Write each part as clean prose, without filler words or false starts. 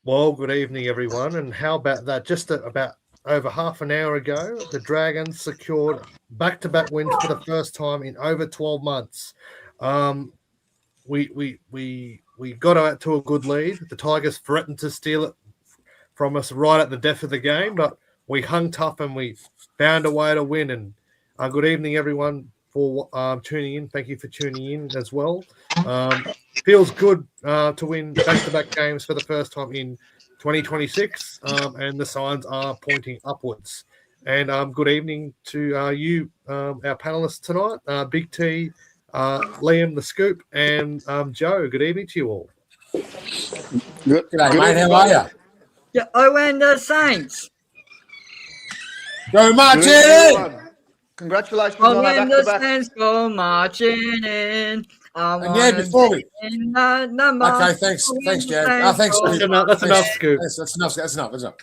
Well, good evening, everyone. And how about that? Just about over half an hour ago, the Dragons secured back-to-back wins for the first time in over 12 months. We got out to a good lead. The Tigers threatened to steal it from us right at the death of the game, but we hung tough and we found a way to win. And good evening, everyone, for tuning in. Thank you for tuning in as well. Feels good to win back-to-back games for the first time in 2026, and the signs are pointing upwards. And good evening to you, our panelists tonight, Big T, Liam, the Scoop, and Joe. Good evening to you all. Good mate. How are you? Yeah, and the Saints. Go marching! Congratulations Oh, on that when the back-to-back. Saints go marching in. And yeah, before we... Okay, thanks, Jared. Thanks. That's enough, Scoop. That's enough.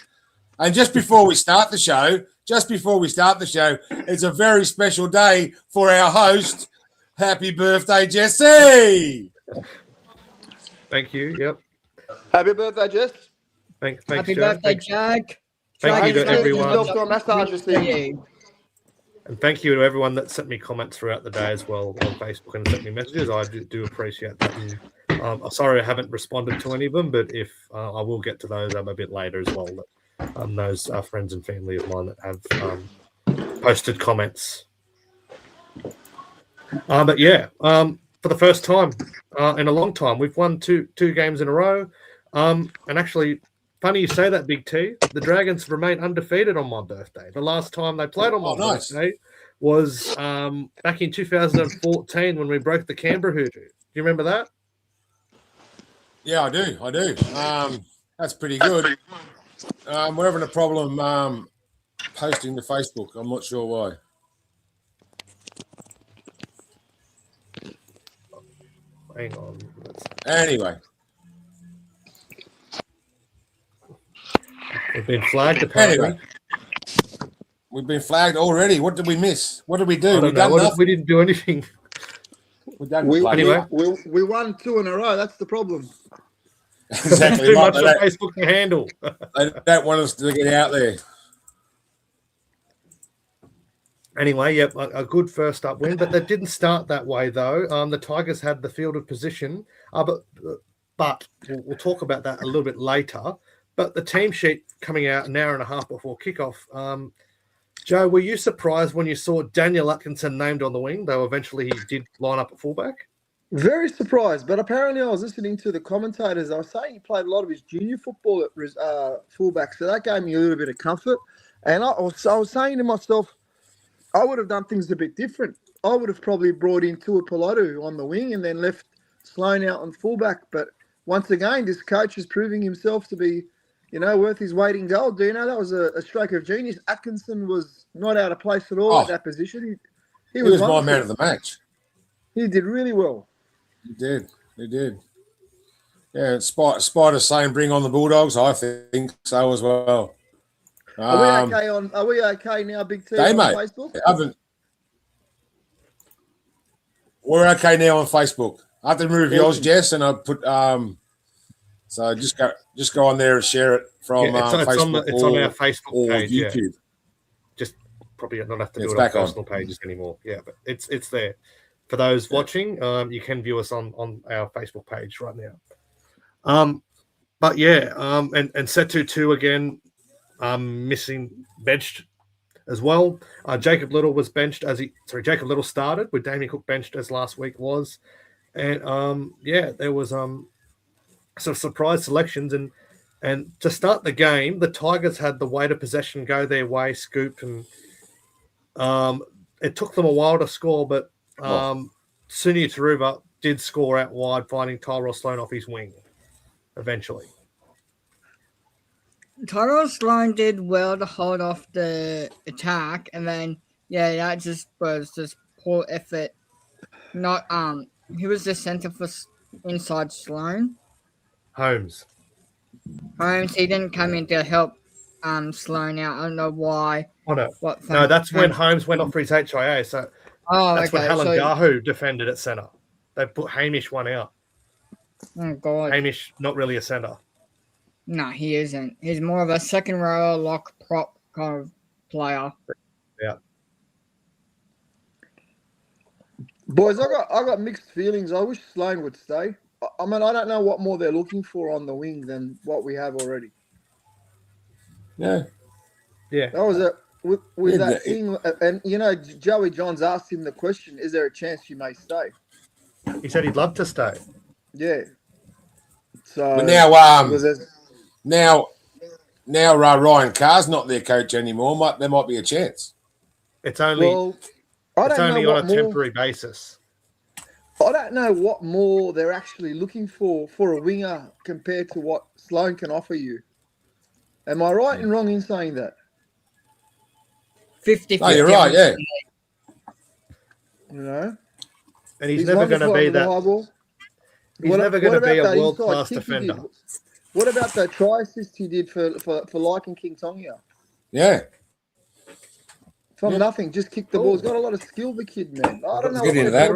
And just before we start the show, it's a very special day for our host. Happy birthday, Jesse! Thank you. Yep. Happy birthday, Jess. Thanks, Happy Joe. birthday, Jack. Thank you to everyone. Yourself to a massage this evening. And thank you to everyone that sent me comments throughout the day as well on Facebook and sent me messages. I do appreciate that. And, I'm sorry I haven't responded to any of them, but if I will get to those a bit later as well. Those friends and family of mine that have posted comments. But yeah, for the first time in a long time, we've won two games in a row. And actually, funny you say that, Big T. The Dragons remain undefeated on my birthday. The last time they played on my birthday was back in 2014 when we broke the Canberra hoodoo. Do you remember that? Yeah, I do. That's pretty good. We're having a problem posting to Facebook. I'm not sure why. Hang on. Anyway. We've been flagged, apparently. Anyway, we've been flagged already. What did we miss? What did we do? We didn't do anything. We won 2 in a row. That's the problem. Exactly. Too much on Facebook to handle. They don't want us to get out there. Anyway, yep, a good first up win, but they didn't start that way though. The Tigers had the fielded position, but we'll talk about that a little bit later. But the team sheet coming out an hour and a half before kickoff. Joe, were you surprised when you saw Daniel Atkinson named on the wing, though eventually he did line up at fullback? Very surprised, but apparently I was listening to the commentators. I was saying he played a lot of his junior football at fullback, so that gave me a little bit of comfort. And I was saying to myself, I would have done things a bit different. I would have probably brought in Tua Pilotu on the wing and then left Sloan out on fullback. But once again, this coach is proving himself to be, worth his weight in gold. Do you know that was a stroke of genius? Atkinson was not out of place at all at that position. He was my man of the match. He did really well. He did. Yeah, Spider saying bring on the Bulldogs. I think so as well. Are we okay now, Big T, on mate, Facebook? We're okay now on Facebook. I have to remove yours, Jess, and I put so just go on there and share it from Facebook. It's on our Facebook page, YouTube. Yeah. Just probably not have to do it on personal pages anymore. Yeah, but it's there. For those watching, you can view us on our Facebook page right now. But yeah, and Setu 2 again, missing, benched as well. Jacob Little was benched Jacob Little started with Damien Cook benched as last week was. And there was some surprise selections, and to start the game, the Tigers had the weight of possession go their way, scoop, and it took them a while to score, but Sunia Taruva did score out wide, finding Tyrell Sloan off his wing eventually. Tyrell Sloan did well to hold off the attack, and then that just was just poor effort. Not who was the center for inside Sloan? Holmes. He didn't come in to help Sloan out. I don't know why. Oh no, that's when Holmes went off for his HIA. So that's when Halangahu defended at center. They put Hamish one out. Oh God, Hamish not really a center. No, he isn't. He's more of a second row lock prop kind of player. Yeah. Boys, I got mixed feelings. I wish Sloan would stay. I mean, I don't know what more they're looking for on the wing than what we have already. Yeah. Yeah. That was with that thing. And, Joey Johns asked him the question, is there a chance you may stay? He said he'd love to stay. Yeah. So but now Ryan Carr's not their coach anymore. There might be a chance. It's only on a temporary basis. I don't know what more they're actually looking for a winger compared to what Sloan can offer you. Am I right and wrong in saying that? 50-50. Oh, you're right, yeah. And he's never going to be that. He's never going to be a world-class defender. What about that try assist he did for Lycan King Tonga? Yeah. From nothing, just kicked the ball. He's got a lot of skill, the kid, man. I don't know what into that.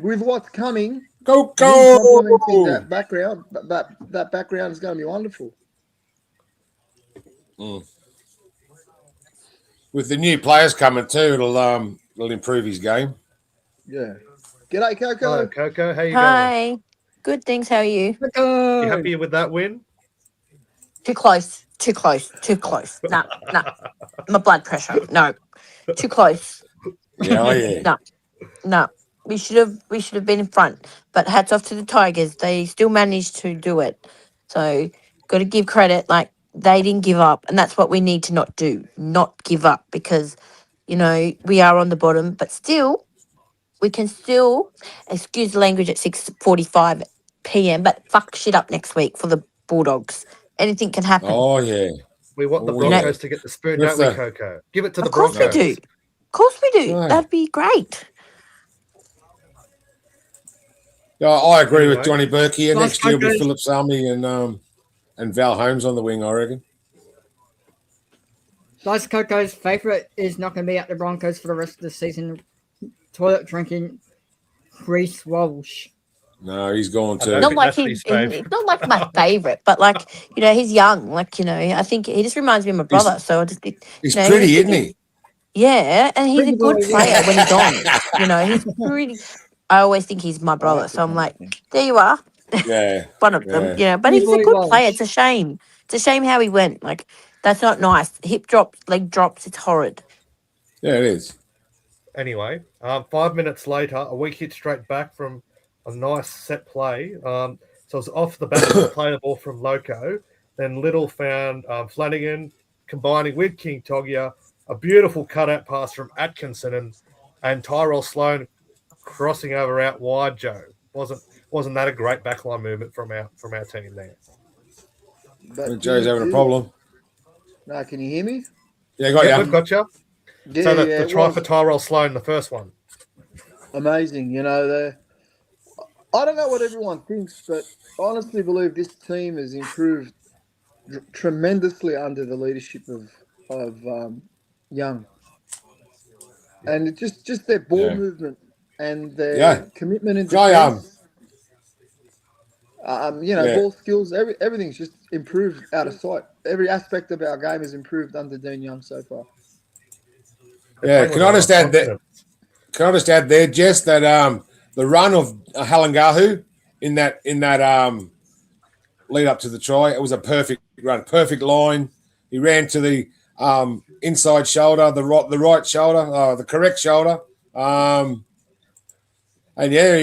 With what's coming, go! That background, that background is going to be wonderful. With the new players coming too, it'll improve his game. Yeah. G'day, Coco. Hello, Coco. How you Hi. going? Good, thanks. How are you? You happy with that win? Too close. No. My blood pressure. No. Too close. Yeah. No. We should have been in front. But hats off to the Tigers. They still managed to do it. So got to give credit. Like, they didn't give up, and that's what we need to not do. Not give up, because we are on the bottom, but still we can still, excuse the language, at 6:45 p.m. but fuck shit up next week for the Bulldogs. Anything can happen. Oh yeah. We want the Broncos to get the spoon, don't we, Coco? Give it to the Broncos. Of course we do. Right. That'd be great. Yeah, I agree with Johnny Burke here. Next year will be Phillips Army and Val Holmes on the wing, I reckon. Dice Coco's favourite is not going to be at the Broncos for the rest of the season. Toilet drinking Reece Walsh. No, he's gone too. Not like he's not like my favourite, but he's young. I think he just reminds me of my brother. He's pretty, isn't he? Yeah, and he's a good player when he's on. He's pretty. I always think he's my brother, so I'm like, there you are. Yeah. One of them, but he's a good player. It's a shame. It's a shame how he went. That's not nice. Hip drops, leg drops, it's horrid. Yeah, it is. Anyway, 5 minutes later, we hit straight back from a nice set play. So it was off the back to play the ball from Loco. Then Little found Flanagan combining with King Togia, a beautiful cutout pass from Atkinson and Tyrell Sloan crossing over out wide. Joe, wasn't that a great backline movement from our team there? I think Joe's having a problem. No, can you hear me? Yeah, got you. We've got you. Yeah, so the try for Tyrell Sloan, the first one. Amazing. I don't know what everyone thinks, but I honestly believe this team has improved tremendously under the leadership of Young. And it's just their ball movement and their commitment in defense. Ball skills, everything's just improved out of sight. Every aspect of our game has improved under Dean Young so far. Yeah, can I just add there, Jess, that the run of Halangahu in that lead up to the try, it was a perfect run, perfect line. He ran to the inside shoulder, the right shoulder, the correct shoulder. And yeah,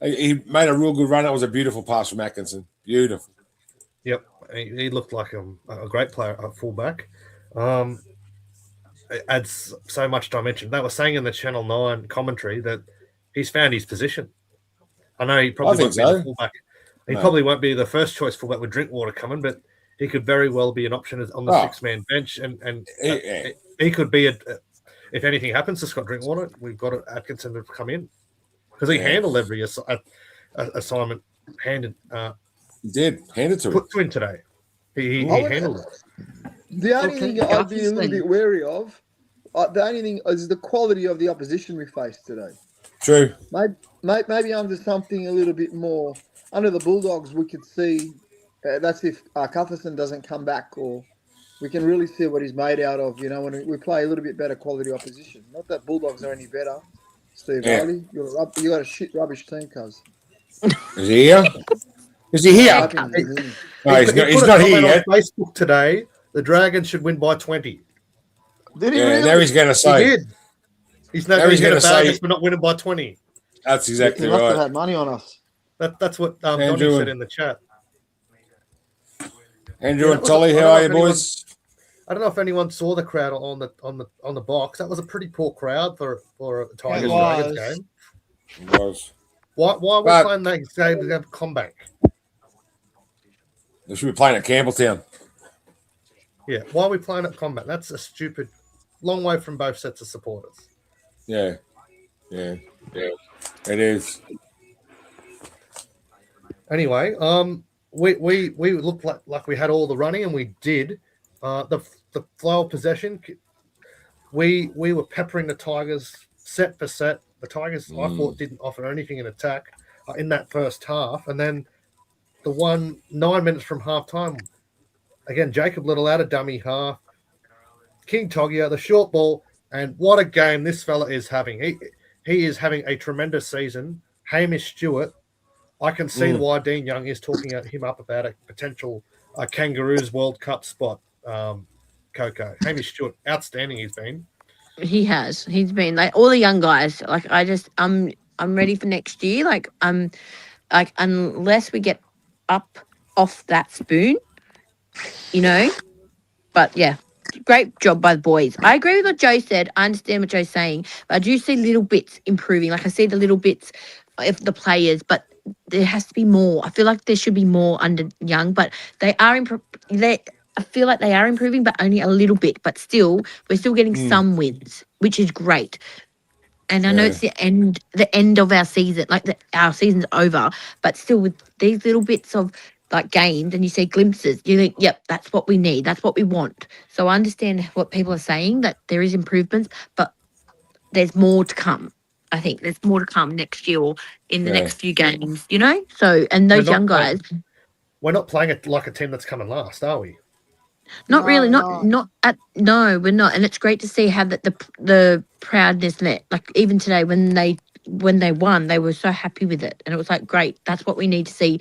he made a real good run. That was a beautiful pass from Atkinson. Beautiful. Yep, he looked like a great player at fullback. It adds so much dimension. They were saying in the Channel 9 commentary that he's found his position. I know he probably won't be the fullback. He probably won't be the first choice fullback with Drinkwater coming, but he could very well be an option on the 6-man bench, and he could be if anything happens to Scott Drinkwater, we've got Atkinson to come in because he handled every assignment handed. He did hand it to put to him today. He handled it. The only thing I'd be a little bit wary of, the only thing is the quality of the opposition we faced today. True. Maybe under something a little bit more. Under the Bulldogs, we could see that's if Cufferson doesn't come back, or we can really see what he's made out of. You know, when we play a little bit better quality opposition. Not that Bulldogs are any better, Steve Riley. You got a shit rubbish team, cuz. Is he here? Is he here? No, he's not here yet. On Facebook today, the Dragons should win by 20. Did he really? Now he's going to say. He did. He's not going to bag us for not winning by 20. That's exactly he right. Must have had money on us. That's what Donnie said in the chat. Andrew and Tolly, how are you, boys? I don't know if anyone saw the crowd on the box. That was a pretty poor crowd for a Tigers Dragons game. It was. Why are we playing that game against CommBank? They should be playing at Campbelltown. Yeah, why are we playing at CommBank? That's a stupid, long way from both sets of supporters. Yeah. It is. Anyway, we looked like we had all the running, and we did. The flow of possession, we were peppering the Tigers set for set. The Tigers, I thought, didn't offer anything in attack in that first half, and then the 9 minutes from half time, again, Jacob Little out of dummy half, King Togia, the short ball, and what a game this fella is having. He is having a tremendous season. Hamish Stewart, I can see why Dean Young is talking him up about a potential Kangaroos World Cup spot. Coco, Hamish Stewart, outstanding he's been. He has. He's been like all the young guys. Like I'm ready for next year. Like unless we get up off that spoon, you know. But yeah, great job by the boys. I agree with what Joe said. I understand what Joe's saying, but I do see little bits improving. Like I see the little bits of the players, but there has to be more. I feel like there should be more under Young, but they are I feel like they are improving, but only a little bit. But still, we're still getting some wins, which is great. And I know it's the end of our season, like our season's over. But still, with these little bits of like games, and you see glimpses, you think, yep, that's what we need, that's what we want. So I understand what people are saying, that there is improvements, but there's more to come. I think there's more to come next year or in the next few games, you know. So and those young guys, we're not playing it like a team that's coming last, are we? Not really, no, we're not, and it's great to see how that the proudness like even today when they won, they were so happy with it, and it was like great. That's what we need to see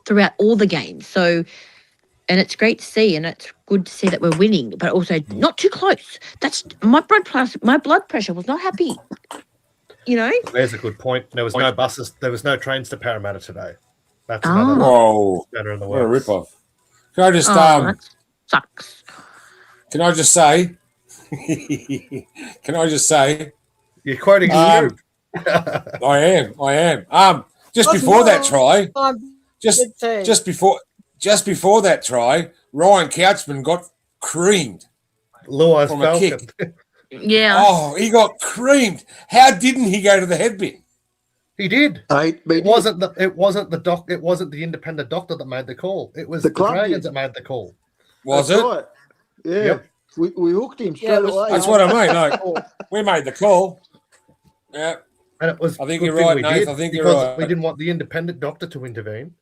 throughout all the games. So, and it's great to see, and it's good to see that we're winning, but also not too close. That's my blood pressure was not happy. You know, there's a good point. There was no buses, there was no trains to Parramatta today. That's better in the world. What a rip-off. Can I just that sucks. Can I just say? You're quoting Stu. I am. Just before that try, just before that try, Ryan Couchman got creamed. Luai's from a kick. Yeah. Oh, he got creamed. How didn't he go to the headbin? He did. It wasn't the independent doctor that made the call. It was the Dragons that made the call. Was it? Right. Yeah. Yep. We hooked him straight away. That's what I mean. Like, we made the call. Yeah. And it was. I think you're right, Nate. I think you're right. We didn't want the independent doctor to intervene.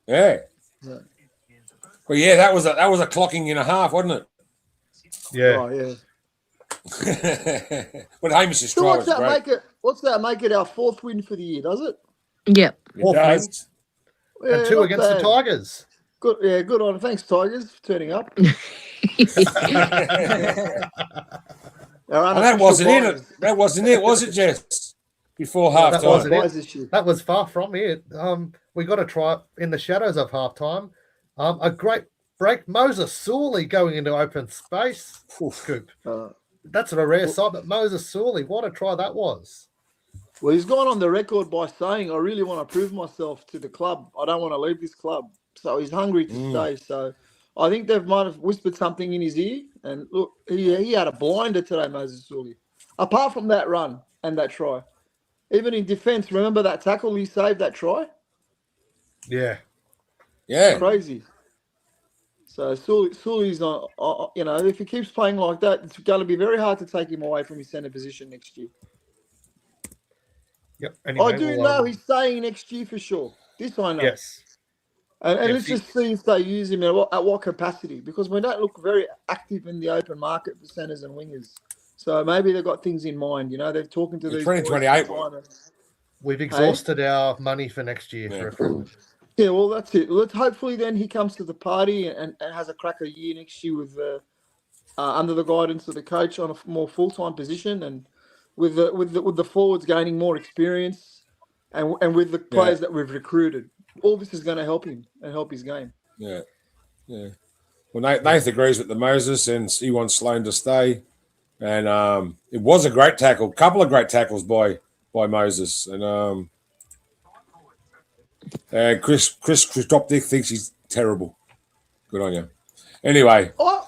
Yeah. Well, yeah, that was a clocking and a half, wasn't it? Yeah. Oh, yeah. But Hamish's try was great. What's that make it our fourth win for the year, does it? Yep. It does. Yeah, and 2 against the Tigers. Good on. Thanks, Tigers, for turning up. And that wasn't it, was it, Jess? before That half wasn't time. Buys it. this year. That was far from it. We got to try it in the shadows of halftime. A great break. Moses Sawley going into open space. Scoop. That's a rare sight, but Moses Sawley, what a try that was. Well, he's gone on the record by saying, I really want to prove myself to the club. I don't want to leave this club. So he's hungry to stay. So I think they might have whispered something in his ear. And look, he had a blinder today, Moses Sawley. Apart from that run and that try. Even in defence, remember that tackle he saved, that try? Yeah. Yeah. Crazy. So Sully's on, if he keeps playing like that, it's going to be very hard to take him away from his centre position next year. Yep. Anyway, I do know he's staying next year for sure. This I know. Yes. And Yes, let's just see if they use him at what capacity, because we don't look very active in the open market for centres and wingers. So maybe they've got things in mind. They're talking to these 2028 boys. We've exhausted our money for next year. Yeah. Yeah, well, that's it. Let's hopefully then he comes to the party and has a cracker year next year with under the guidance of the coach on a more full-time position, and with the forwards gaining more experience, and with the players that we've recruited. All this is going to help him and help his game. Yeah. Yeah. Well, Nathan agrees with the Moses, and he wants Sloan to stay. And it was a great tackle, couple of great tackles by Moses, and Chris Dropdick thinks he's terrible. Good on you. Anyway, I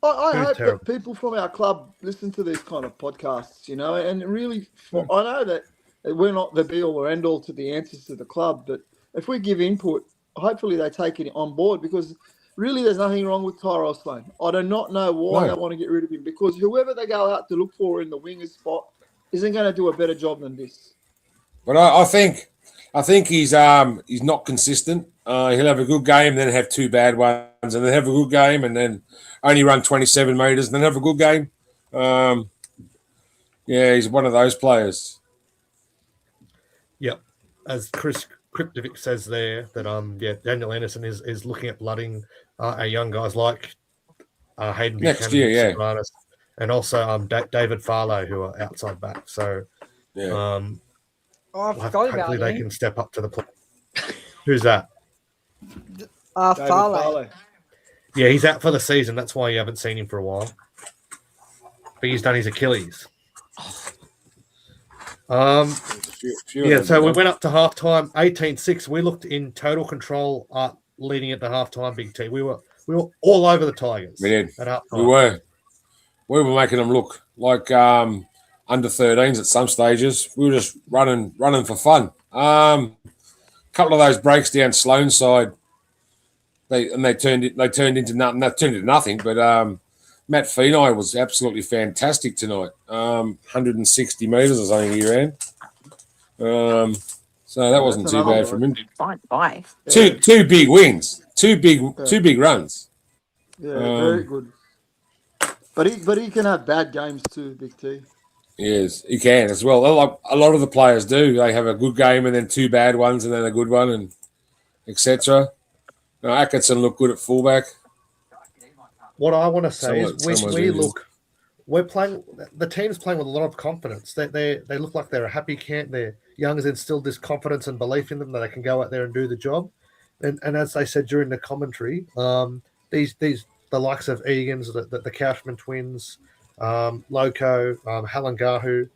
hope terrible. that people from our club listen to these kind of podcasts, and really, I know that we're not the be all or end all to the answers to the club, but if we give input, hopefully they take it on board, because really there's nothing wrong with Tyrell Sloan. I do not know why they want to get rid of him, because whoever they go out to look for in the wingers spot isn't going to do a better job than this. but I think he's not consistent. He'll have a good game, then have two bad ones, and then have a good game, and then only run 27 metres, and then have a good game. He's one of those players. Yep. As Chris Kriptovic says there, that Daniel Anderson is looking at blooding our young guys like Hayden Next Buchanan, year, Sopranos, and also David Farlow, who are outside back. So I forgot about hopefully they him. can step up to the plate. Who's that? Farley. Yeah, he's out for the season. That's why you haven't seen him for a while. But he's done his Achilles. So we went up to halftime, 18-6. We looked in total control leading at the halftime, Big T. We were all over the Tigers. We did. At halftime. We were. We were making them look like under 13s at some stages. We were just running for fun. A couple of those breaks down Sloan's side, they turned into nothing. That turned into nothing. But Matt Feeney was absolutely fantastic tonight. 160 metres, I think he ran. So that wasn't too bad from him. Fine, bye. Two big wins, two big runs. Yeah, very good. But he can have bad games too, Big T. Yes, he can as well. A lot of the players do. They have a good game and then two bad ones and then a good one, and etc. Atkinson looked good at fullback. What I want to say is we're playing. The team's playing with a lot of confidence. They look like they're a happy camp. Their young has instilled this confidence and belief in them that they can go out there and do the job. And as they said during the commentary, the likes of Egan's, the Cashman twins, Loco, Halangahu,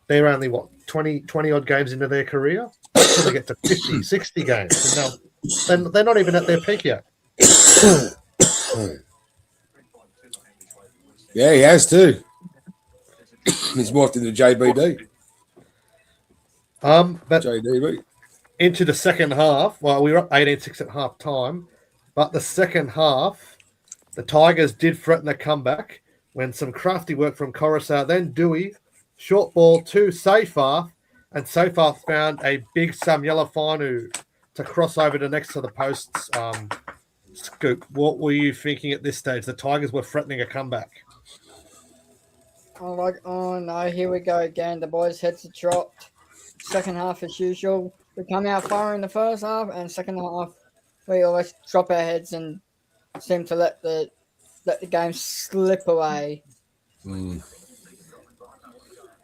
they're only 20 odd games into their career. Until they get to 50, 60 games. And they're not even at their peak yet. Yeah, he has too. He's morphed into JBD. But JDB. into the second half, well, we were up 18-6 at half time, but the second half, the Tigers did threaten a comeback when some crafty work from Coruscant, then Dewey, short ball to Seyfarth, and Seyfarth found a big Samyelafanu to cross over to next to the posts. Scoop, what were you thinking at this stage? The Tigers were threatening a comeback. Oh no, here we go again. The boys' heads are dropped. Second half as usual. We come out far in the first half, and second half we always drop our heads and seem to let the game slip away. G'day,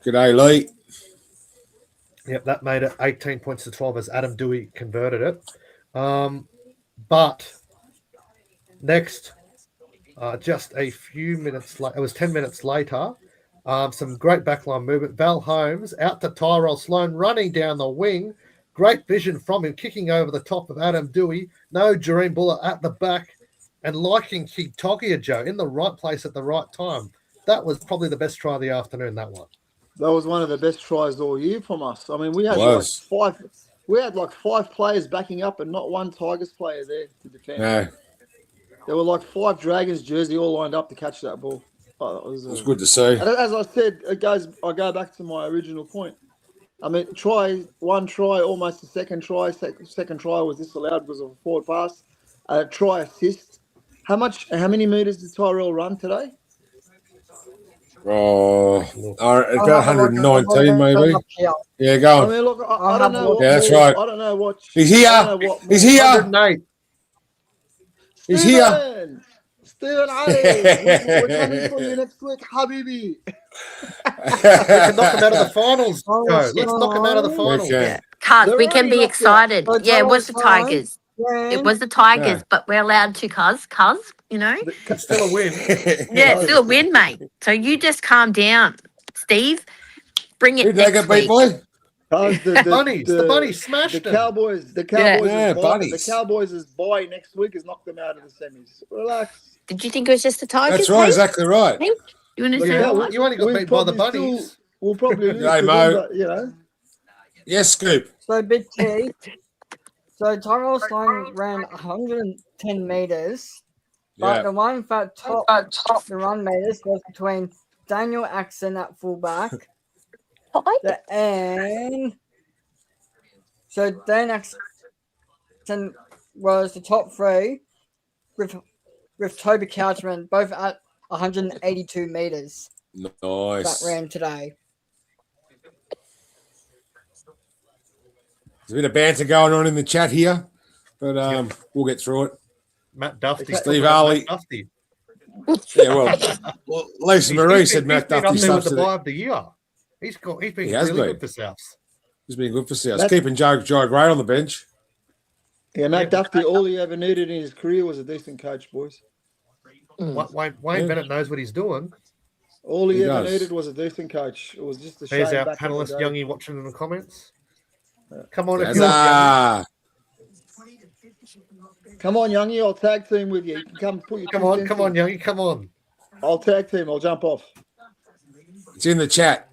Lee. Yep, that made it 18 points to 12 as Adam Dewey converted it. But next, just a few minutes later, it was 10 minutes later, some great backline movement. Val Holmes out to Tyrell Sloan, running down the wing. Great vision from him, kicking over the top of Adam Dewey. No Jareen Buller at the back. And liking Kitogia, Joe, in the right place at the right time. That was probably the best try of the afternoon, that one. That was one of the best tries all year from us. I mean, we had like five players backing up and not one Tigers player there to defend. No, There were like 5 Dragons jersey all lined up to catch that ball. Oh, it was good to see. And as I said, I go back to my original point. I mean, one try, almost a second try. Second try was disallowed because of a forward pass. Try assist. How many meters did Tyrell run today? Oh, about 119 maybe. Yeah, go I on. mean, look, I don't know. Yeah, that's right. I don't know what. He's here. He's here. 108. He's here. Stephen Ali, we're coming for you next week, Habibi. We can knock them out of the finals, Joe. Let's knock them out of the finals. Okay. Cuz, They're we can already be knocked excited. out. Yeah, it was the Tigers. Yeah. It was the Tigers, Yeah. but we're allowed to, cuz, you know? It's still a win. Yeah, it's still a win, mate. So you just calm down, Steve. Bring it Who'd they next get beat, week. boy? The bunnies smashed The them. Cowboys. The bunnies. Cowboys' bye next week has knocked them out of the semis. Relax. Did you think it was just the Tigers? That's right, mate? exactly right. Hey, you want to Look, say yeah, what? You only got We'll beat by the probably bunnies. We'll probably lose Hey, to Mo. them, but, you know. Yes, Scoop. So Big T. So Tyrell Sloan ran 110 meters, but Yeah. the one that top the run meters was between Daniel Axon at fullback and so Dan Axon was the top 3 with Toby Couchman both at 182 meters that Nice. ran today. There's a bit of banter going on in the chat here, but we'll get through it. Matt Duffy. Steve Ali. Matt Duffy. Yeah, well Lisa Marie said Matt been up Duffy there with stuff the buy of the year. He's been He has really been. good for Souths. He's been good for South. That's- Keeping Joe Gray on the bench. Yeah, Matt Duffy, all he ever needed in his career was a decent coach, boys. Wayne Yeah. Bennett knows what he's doing. All he He ever does. needed was a decent coach. It was just a shame. There's our back in the panelist day. Youngie watching in the comments. Come on, if Yes, you're Youngie. Come on, Youngie, I'll tag team with you. You can come put your Come 2 on, cents come in. on, Youngie, come on. I'll tag team. I'll jump off. It's in the chat.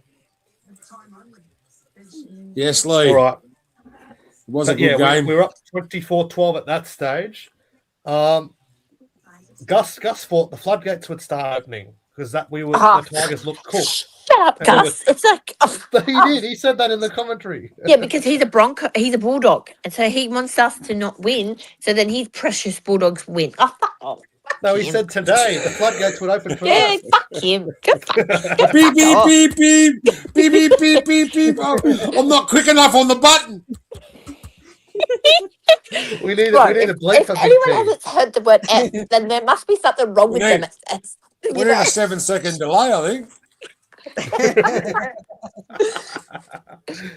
Yes, Lee. All right. It was a But good yeah, game. we were up 24-12 at that stage. Gus thought the floodgates would start opening because the Tigers looked cooked. Shut up, And we Gus. It's like, He did. He said that in the commentary. yeah, because he's a Bronco, he's a Bulldog, and so he wants us to not win. So then his precious Bulldogs win. Oh, fuck off. No, he said today the floodgates would open for Yeah, us. fuck him. Go fuck. Beep, beep, beep, beep. Beep, beep, beep, beep, beep. Oh, I'm not quick enough on the button. We need Right, a bleep if for Big anyone T. hasn't heard the word F, then there must be something wrong with them. We're in a 7-second delay, I think.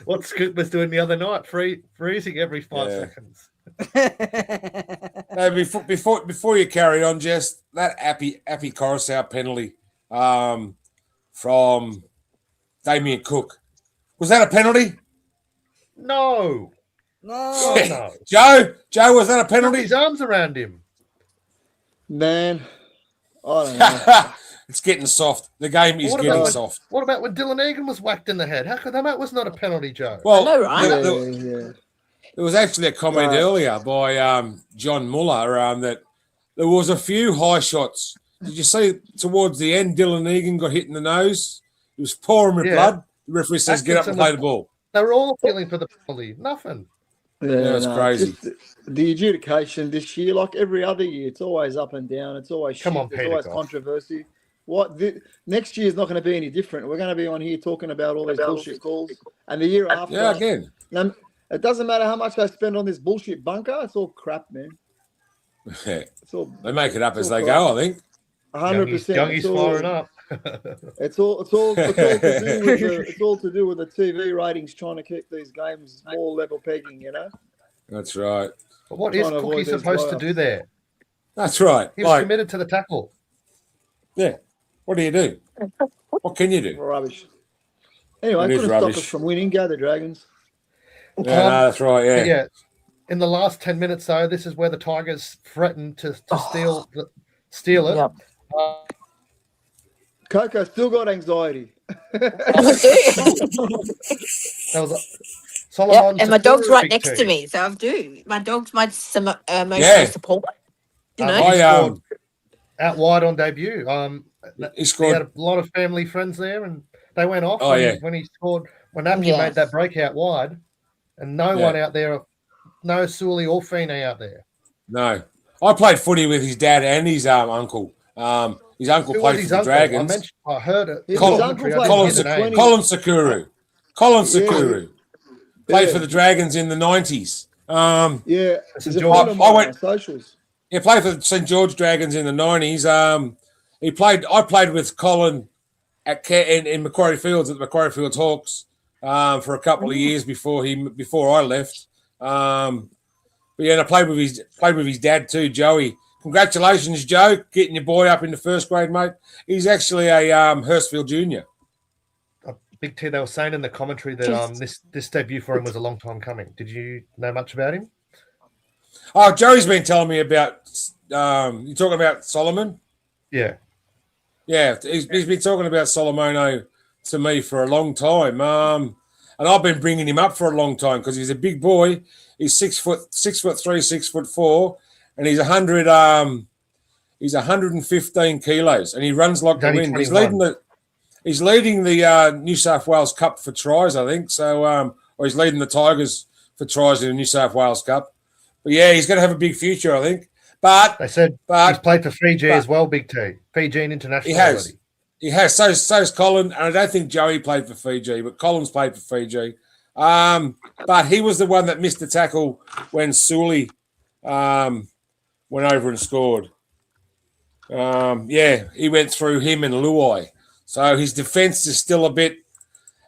What Scoop was doing the other night, freezing every 5 Yeah. seconds. No, before you carry on, Jess, that Appy Coruscant penalty from Damien Cook. Was that a penalty? No. No. No. Joe, was that a Put penalty? his arms around him. Man, I don't know. It's getting soft. The game is What getting about- soft. What about when Dylan Egan was whacked in the head? How could that was not a penalty, Joe? Well, I know, right? Yeah. there was actually a comment Right. earlier by John Muller that there was a few high shots. Did you see towards the end, Dylan Egan got hit in the nose? He was pouring with Yeah. blood. The referee says, get up and Atkinson play was- the ball. They were all appealing for the penalty. Nothing. Yeah, it's crazy. just the adjudication this year, like every other year, it's always up and down. It's always Come shit. on, There's always Peter. controversy. Next year is not going to be any different. We're going to be on here talking about all these bullshit calls, and the year after, Yeah, again. it doesn't matter how much they spend on this bullshit bunker. It's all crap, man. It's all They make it up as they go, I think. 100%. Youngie's firing up. It's all to do with the TV ratings, trying to keep these games more level pegging. That's right. But what Trying is to avoid Cookie these supposed to blowouts. do there? That's right. He was committed to the tackle. Yeah. What do you do? What can you do? Rubbish. Anyway, It is couldn't stop rubbish. us from winning. Go the Dragons. Yeah, no, that's right. But Yeah. yeah, in the last 10 minutes, though, this is where the Tigers threatened to steal it. Yep. Coco still got anxiety. That was Solomon. Yep, and my dog's right Big next to T. me, so I do. My dog's my emotional Yeah. support. You know, He I scored out wide on debut. he He scored. had a lot of family friends there, and they went off Oh, when, yeah. when he scored. When Nappy Yeah. made that break out wide, and no Yeah. one out there, no Sully or Feeney out there. No, I played footy with his dad and his uncle. His uncle Who was played for his the uncle? Dragons. I heard it. His Colin- uncle I played didn't hear the name. for 20 Colin Sakuru. Colin Sakuru played Yeah. for the Dragons in the 90s. Yeah, St. he's a George. friend of I mine went- on socials. He played for the St George Dragons in the 90s. I played with Colin in Macquarie Fields at the Macquarie Fields Hawks for a couple of years before I left. But yeah, and I played with his dad too, Joey. Congratulations, Joe, getting your boy up into first grade, mate. He's actually a Hurstfield junior. Big T, they were saying in the commentary that this debut for him was a long time coming. Did you know much about him? Oh, Joey's been telling me about. You talking about Solomon? Yeah. Yeah, he's been talking about Solomono to me for a long time. And I've been bringing him up for a long time because he's a big boy. He's 6'3", 6'4", and he's 115 kilos, and he runs like the Only wind. 21. He's leading the New South Wales Cup for tries, I think. So, or he's leading the Tigers for tries in the New South Wales Cup. But yeah, he's going to have a big future, I think. But They said he's played for Fiji as well, Big T. Fiji and international. he has. Already. He has. So's Colin, and I don't think Joey played for Fiji, but Colin's played for Fiji. But he was the one that missed the tackle when Sully went over and scored. Yeah, he went through him and Luai. So his defence is still a bit.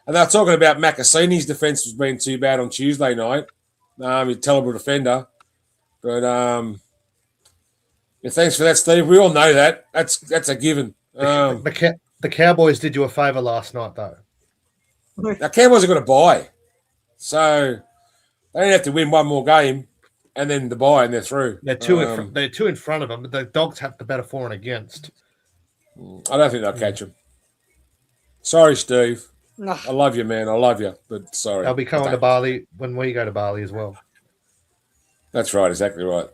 And they're talking about Macassini's defence was being too bad on Tuesday night. He's a terrible defender. But yeah, thanks for that, Steve. We all know that. That's a given. The Cowboys did you a favour last night, though. Now, Cowboys have got to buy. So they don't have to win one more game and then the buy and they're through. They're two in front of them, but the Dogs have the better for and against. I don't think they'll catch them. Sorry, Steve. No. I love you, man. I love you, but sorry. They'll be coming to Bali when we go to Bali as well. That's right, exactly right.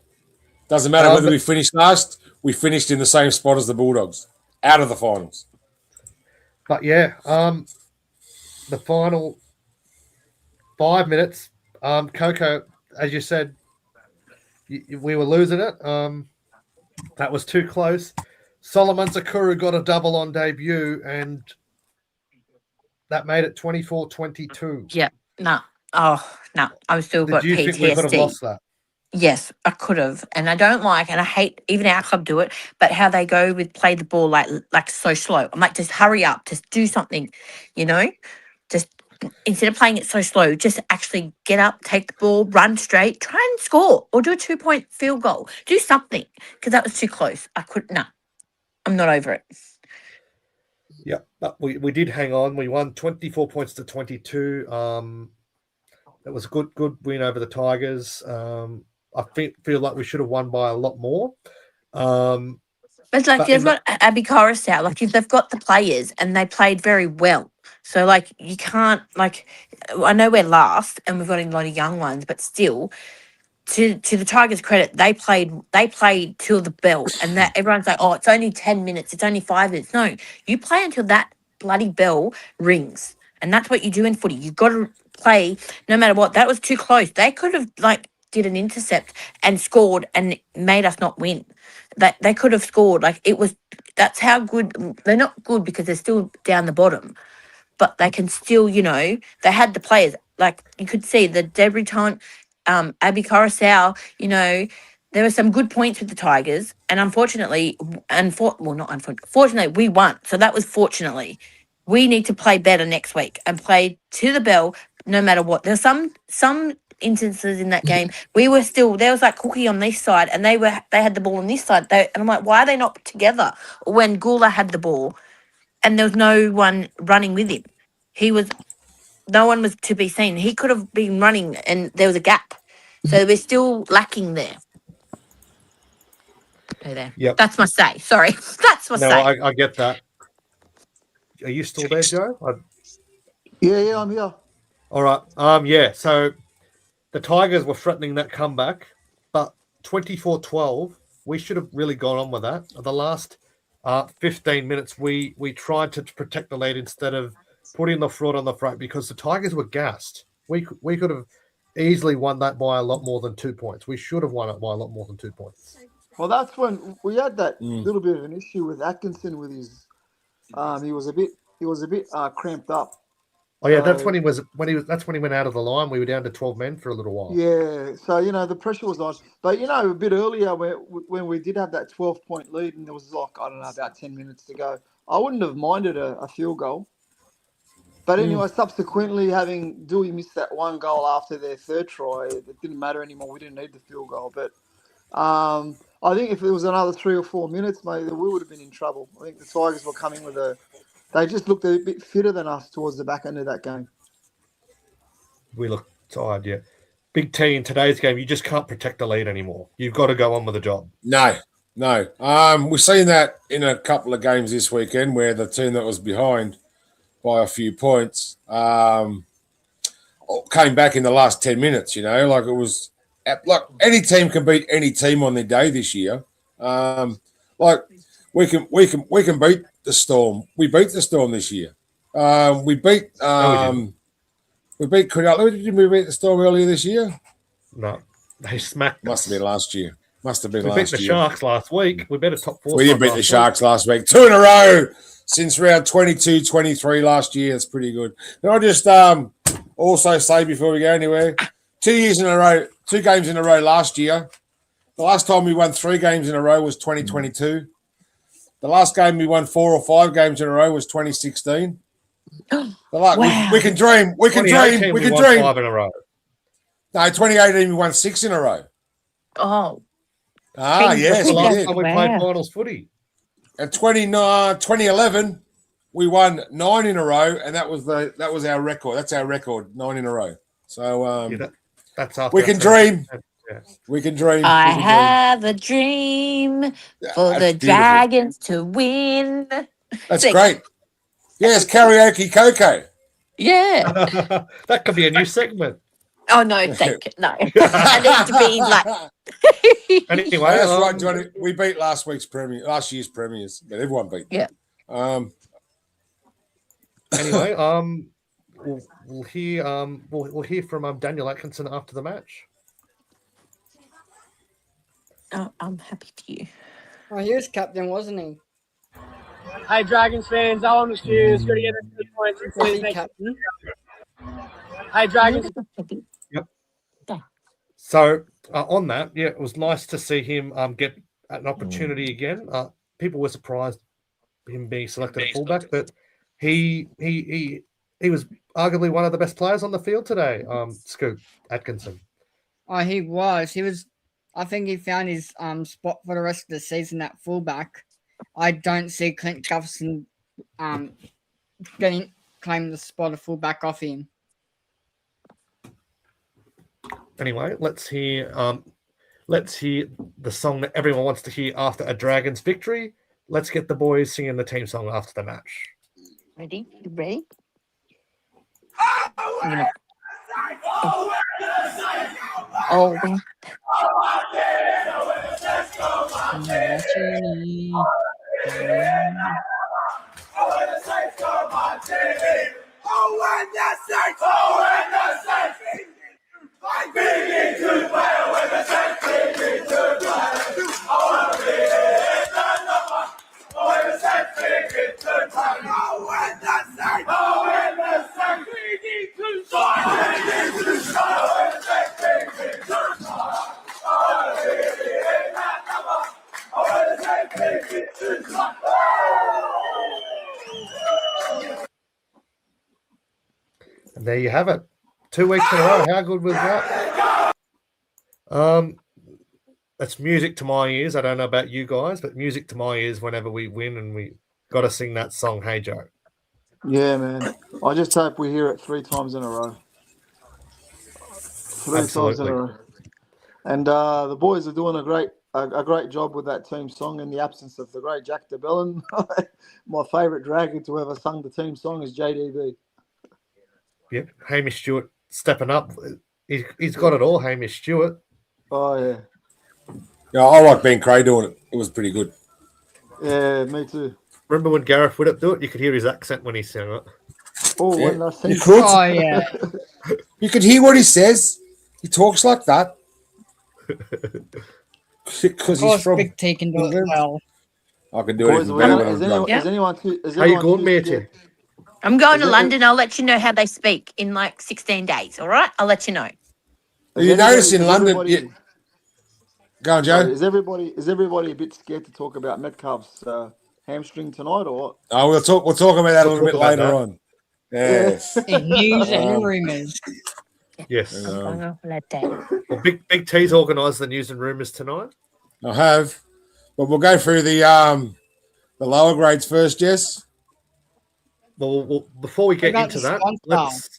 Doesn't matter whether we finished last, we finished in the same spot as the Bulldogs, out of the finals. But yeah, the final 5 minutes, Coco, as you said, we were losing it. That was too close. Solomon Sakuru got a double on debut, and that made it 24-22. yeah, no. Oh, no. I've still got Did you think we could have PTSD. lost that? Yes, I could have. And I don't like, and I hate, even our club do it, but how they go with play the ball like so slow. I'm like, just hurry up, just do something, you know? Just instead of playing it so slow, just actually get up, take the ball, run straight, try and score or do a 2-point field goal. Do something because that was too close. I'm not over it. Yeah, but we did hang on. We won 24 points to 22. That was a good win over the Tigers. I feel like we should have won by a lot more. But they've got Abby Coruscant, like if they've got the players and they played very well. So like you can't I know we're last and we've got a lot of young ones, but still to the Tigers' credit, they played till the bell and that everyone's like, oh, it's only 10 minutes, it's only 5 minutes. No, you play until that bloody bell rings. And that's what you do in footy. You've got to play no matter what. That was too close. They could have did an intercept and scored and made us not win. That they could have scored. That's how good they're not good because they're still down the bottom. But they can still, they had the players. Like you could see the debutante, Abby Coruscant, they're there are some good points with the Tigers, and unfortunately, fortunately, we won. So that was fortunately. We need to play better next week and play to the bell, no matter what. There's some instances in that game we were still there was like Cookie on this side, and they had the ball on this side. And I'm like, why are they not together? When Gula had the ball, and there was no one running with him, no one was to be seen. He could have been running, and there was a gap. So we're still lacking there. Okay, there. Yep. That's my say. Sorry. That's my No, say. I get that. Are you still there, Joe? Yeah, I'm here. All right. Yeah. So the Tigers were threatening that comeback, but 24-12, we should have really gone on with that. The last 15 minutes, we tried to protect the lead instead of putting the foot on the front because the Tigers were gassed. We could have easily won that by a lot more than 2 points. We should have won it by a lot more than 2 points. Well, that's when we had that little bit of an issue with Atkinson with his. He was a bit cramped up. Oh yeah, that's when he went out of the line. We were down to 12 men for a little while. Yeah, so the pressure was on. But a bit earlier when we did have that 12-point lead and there was about 10 minutes to go, I wouldn't have minded a field goal. But anyway, subsequently Dewey missed that one goal after their third try. It didn't matter anymore. We didn't need the field goal. But I think if it was another 3 or 4 minutes, maybe we would have been in trouble. I think the Tigers were coming they just looked a bit fitter than us towards the back end of that game. We looked tired, yeah. Big T in today's game, you just can't protect the lead anymore. You've got to go on with the job. No. We've seen that in a couple of games this weekend where the team that was behind by a few points came back in the last 10 minutes, like it was like any team can beat any team on their day this year. Like we can beat the Storm. We beat the Storm this year. We beat Cronulla. Did we beat the Storm earlier this year? No, they smacked. Must have been last year. We beat the Sharks last week. We beat a top 4. We did beat the Sharks last week. 2 in a row since round 22-23 last year. That's pretty good. Can I just also say before we go anywhere, 2 years in a row, 2 games in a row last year. The last time we won 3 games in a row was 2022. The last game we won 4 or 5 games in a row was 2016. Wow. We can dream. We can dream. We can dream. 5 in a row. No, 2018 we won 6 in a row. Oh. Yes, The we last did. time we played finals footy. And 2011 we won 9 in a row, and that was our record. That's our record, 9 in a row. So that's after we can dream. Yes. We can dream. I have a dream for the beautiful. Dragons to win. That's Sing. great. Yes, karaoke Coco. Yeah. That could be a new segment. Oh no, thank you. No. I need to be like Anyway, That's right, Johnny. We beat last year's premiers, but everyone beat. Yeah. Anyway, we'll hear from Daniel Atkinson after the match. Oh, I'm happy for you. Oh, he was captain, wasn't he? Hey, Dragons fans, Owen was Hughes. Got to get the 3 points. And Was please he make captain? Hey, Dragons. So on that, yeah, it was nice to see him get an opportunity again. People were surprised him being selected at fullback, but he was arguably one of the best players on the field today. Scoop Atkinson. Oh, he was. He was. I think he found his spot for the rest of the season at fullback. I don't see Clint Gufferson claim the spot of fullback off him. Anyway, let's hear the song that everyone wants to hear after a Dragons victory. Let's get the boys singing the team song after the match. Ready? You ready? there you have it. 2 weeks in a row. How good was that? That's music to my ears. I don't know about you guys, but music to my ears whenever we win and we got to sing that song, Hey Joe. Yeah, man. I just hope we hear it 3 times in a row. 3 times in a row. And the boys are doing a great job with that team song in the absence of the great Jack DeBellin. My favourite Dragon to ever sung the team song is JDB. Yep, Hamish Stewart stepping up. He's got it all, Hamish Stewart. Oh, yeah. Yeah, I like Ben Cray doing it. It was pretty good. Yeah, me too. Remember when Gareth Widdop do it? You could hear his accent when he sang it. Oh, Yeah. when I sing. You could. Oh, yeah. You could hear what he says. He talks like that. Because he's from Big T can do it well. I can do Boys, it even better when I'm drunk. Yeah. is anyone How you going, matey? I'm going to Is it- London. I'll let you know how they speak in like 16 days. All right? I'll let you know. You notice in London... Go on, Joe. Is everybody a bit scared to talk about Metcalf's hamstring tonight, or what? Oh, we'll talk about that a little bit talk about later that. on. Yes. In news and rumours. Yes. I'm going off that day. Well, Big T's organised the news and rumours tonight. I have. But we'll go through the lower grades first, Jess. Well, before we get about into the that, sponsor?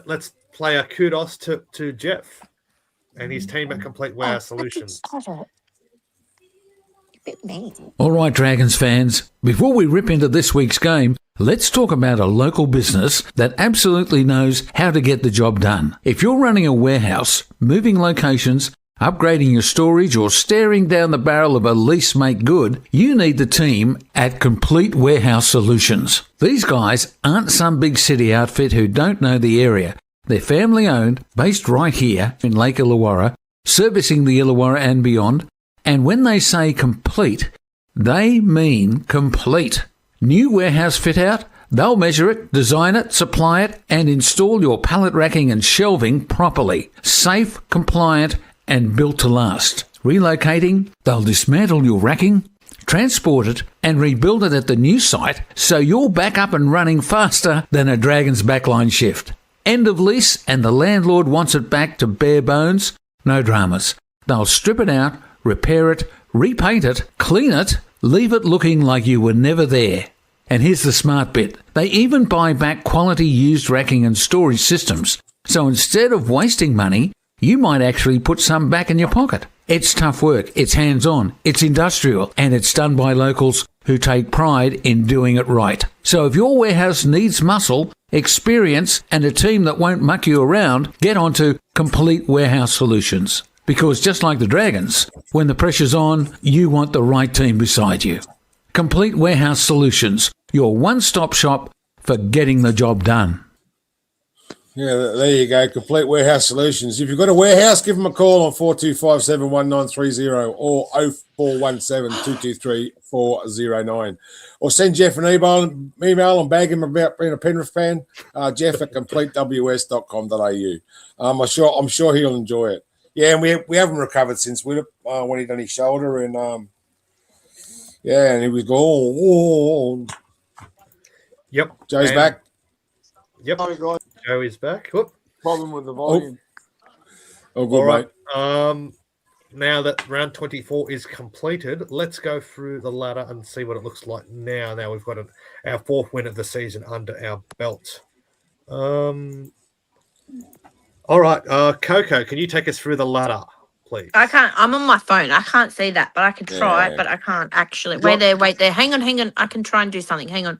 let's play a kudos to Jeff and his team at Complete Warehouse Solutions. Bit mean. All right, Dragons fans, before we rip into this week's game, let's talk about a local business that absolutely knows how to get the job done. If you're running a warehouse, moving locations, upgrading your storage, or staring down the barrel of a lease make good, you need the team at Complete Warehouse Solutions. These guys aren't some big city outfit who don't know the area. They're family owned, based right here in Lake Illawarra, servicing the Illawarra and beyond. And when they say complete, they mean complete. New warehouse fit out, they'll measure it, design it, supply it, and install your pallet racking and shelving properly. Safe, compliant, and built to last. Relocating, they'll dismantle your racking, transport it, and rebuild it at the new site so you're back up and running faster than a Dragon's backline shift. End of lease and the landlord wants it back to bare bones? No dramas. They'll strip it out, repair it, repaint it, clean it, leave it looking like you were never there. And here's the smart bit. They even buy back quality used racking and storage systems. So instead of wasting money, you might actually put some back in your pocket. It's tough work, it's hands-on, it's industrial, and it's done by locals who take pride in doing it right. So if your warehouse needs muscle, experience, and a team that won't muck you around, get onto Complete Warehouse Solutions. Because just like the Dragons, when the pressure's on, you want the right team beside you. Complete Warehouse Solutions, your one-stop shop for getting the job done. Yeah, there you go. Complete Warehouse Solutions. If you've got a warehouse, give them a call on 42571930 or 0417223409. Or send Jeff an email and bag him about being a Penrith fan. Jeff at completews.com.au. I'm sure he'll enjoy it. Yeah, and we haven't recovered since when he done his shoulder and and he was going. Yep. Joe's back. Yep. Sorry, guys. Joe is back. Whoop. Problem with the volume. Oh, good, All right. mate. Now that round 24 is completed, let's go through the ladder and see what it looks like now. Now we've got our 4th win of the season under our belt. All right, Coco, can you take us through the ladder, please? I can't. I'm on my phone. I can't see that, but I can try. Yeah. But I can't actually. Wait there. Hang on. I can try and do something. Hang on.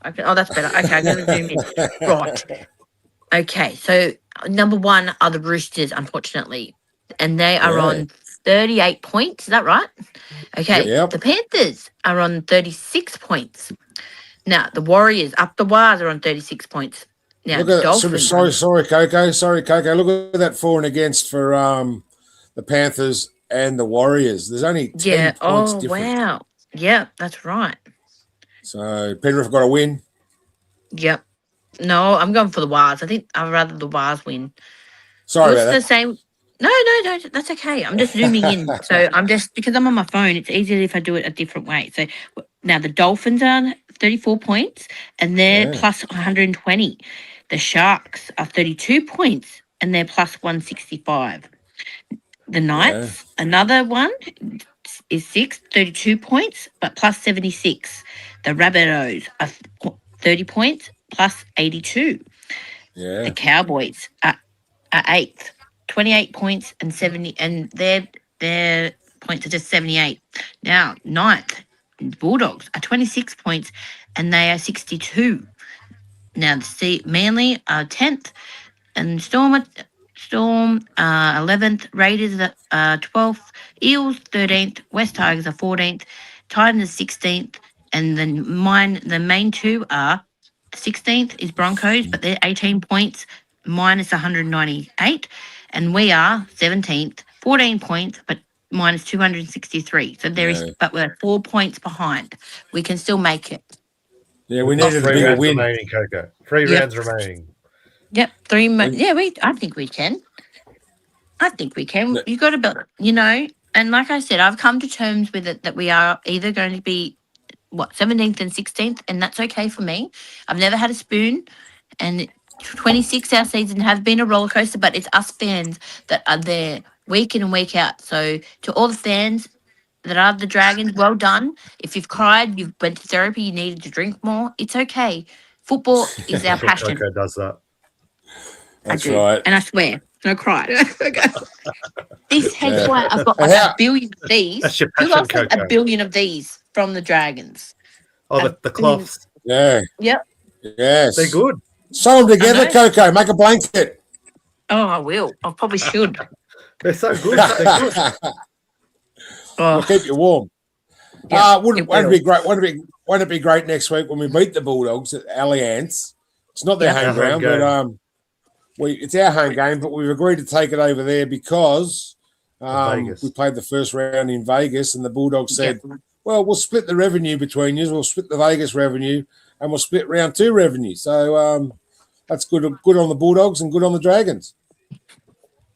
Oh, that's better. Okay, I'm going to zoom in. Right. Okay, so number 1 are the Roosters, unfortunately, and they are on 38 points. Is that right? Okay. Yep. The Panthers are on 36 points. Now the Warriors, up the wires, are on 36 points. Now Look at Dolphins. sorry, Coco. Look at that for and against for the Panthers and the Warriors. There's only 10 points difference. Wow. Yeah, that's right. So Penrith got a win. Yep. No, I'm going for the Wars. I think I'd rather the Wars win. Sorry It's about the that. same. No, that's okay. I'm just zooming in. So because I'm on my phone, it's easier if I do it a different way. So now the Dolphins are 34 points and they're plus 120. The Sharks are 32 points and they're plus 165. The Knights, another one, is 6, 32 points, but plus 76. The Rabbitohs are 30 points, plus 82. Yeah. The Cowboys are 8th, 28 points and 70, and their points are just 78. Now, 9th, Bulldogs are 26 points and they are 62. Now, Manly are 10th and Storm 11th, Raiders are 12th, Eels 13th, West Tigers are 14th, Titans 16th, and the main two are 16th is Broncos, but they're 18 points minus 198, and we are 17th, 14 points, but minus 263. So but we're 4 points behind. We can still make it. Yeah, we needed a three bigger rounds win. remaining, Coco. Three rounds remaining. Yep, I think we can. I think we can. No. You've got to build, and like I said, I've come to terms with it that we are either going to be 17th and 16th, and that's okay for me. I've never had a spoon, and 26 our season has been a roller coaster, but it's us fans that are there week in and week out. So to all the fans that are the Dragons, well done. If you've cried, you've went to therapy, you needed to drink more, it's okay. Football is our passion. Coco does that. That's I do. right. And I swear, no cry. Hence why I've got Yeah. a billion of these. That's your Who passion, else has Coco. a billion of these from the Dragons? Oh, the cloths. Yeah. Yep. Yes. They're good. Sew them together, I know. Coco. Make a blanket. Oh, I will. I probably should. They're so good. They're good. We'll Oh, keep you warm. yeah, Wouldn't it be great? Won't it be great next week when we beat the Bulldogs at Allianz? It's not their Yeah. home Our home ground, but it's our home game. But we've agreed to take it over there because Vegas. we played the first round in Vegas, and the Bulldogs said, yeah. "Well, we'll split the revenue between you. We'll split the Vegas revenue, and we'll split round 2 revenue." So that's good on the Bulldogs and good on the Dragons.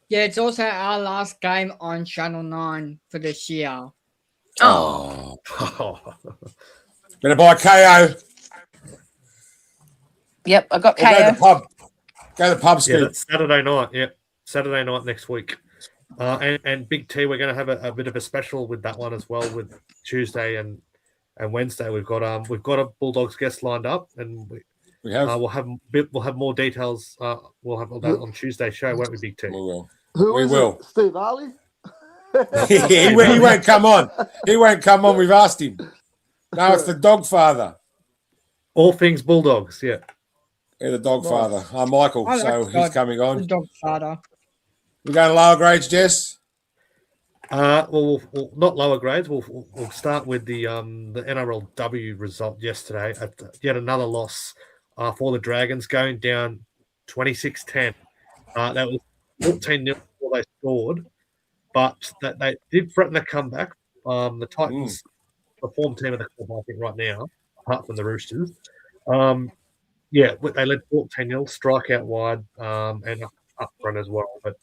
Yeah, it's also our last game on Channel 9 for this year. Oh, Oh. Gonna buy KO. yep. I got Or go to the KO. pub. Go to the pub, Yeah, Scoop. that's Saturday night. Yeah, Saturday night next week. And Big T, we're going to have a bit of a special with that one as well. With Tuesday and Wednesday, we've got a Bulldogs guest lined up, and We have. we'll have more details. We'll have that on Tuesday's show, won't we, Big T? We will. Who We is will. it? Steve Ali? he won't come on. He won't come on. We've asked him. No, it's the dog father. All things Bulldogs. Yeah. Yeah, the dog father. Michael. I like So the he's dog. coming The on. dog father. We're going lower grades, Jess. Well, we'll not lower grades. We'll start with the NRLW result yesterday. At yet another loss for the Dragons, going down 26-10. That was 14-0 before they scored, but they did threaten a comeback. The Titans, the form team of the club, I think, right now, apart from the Roosters. Yeah, they led 14-0, strikeout wide, and up front as well. But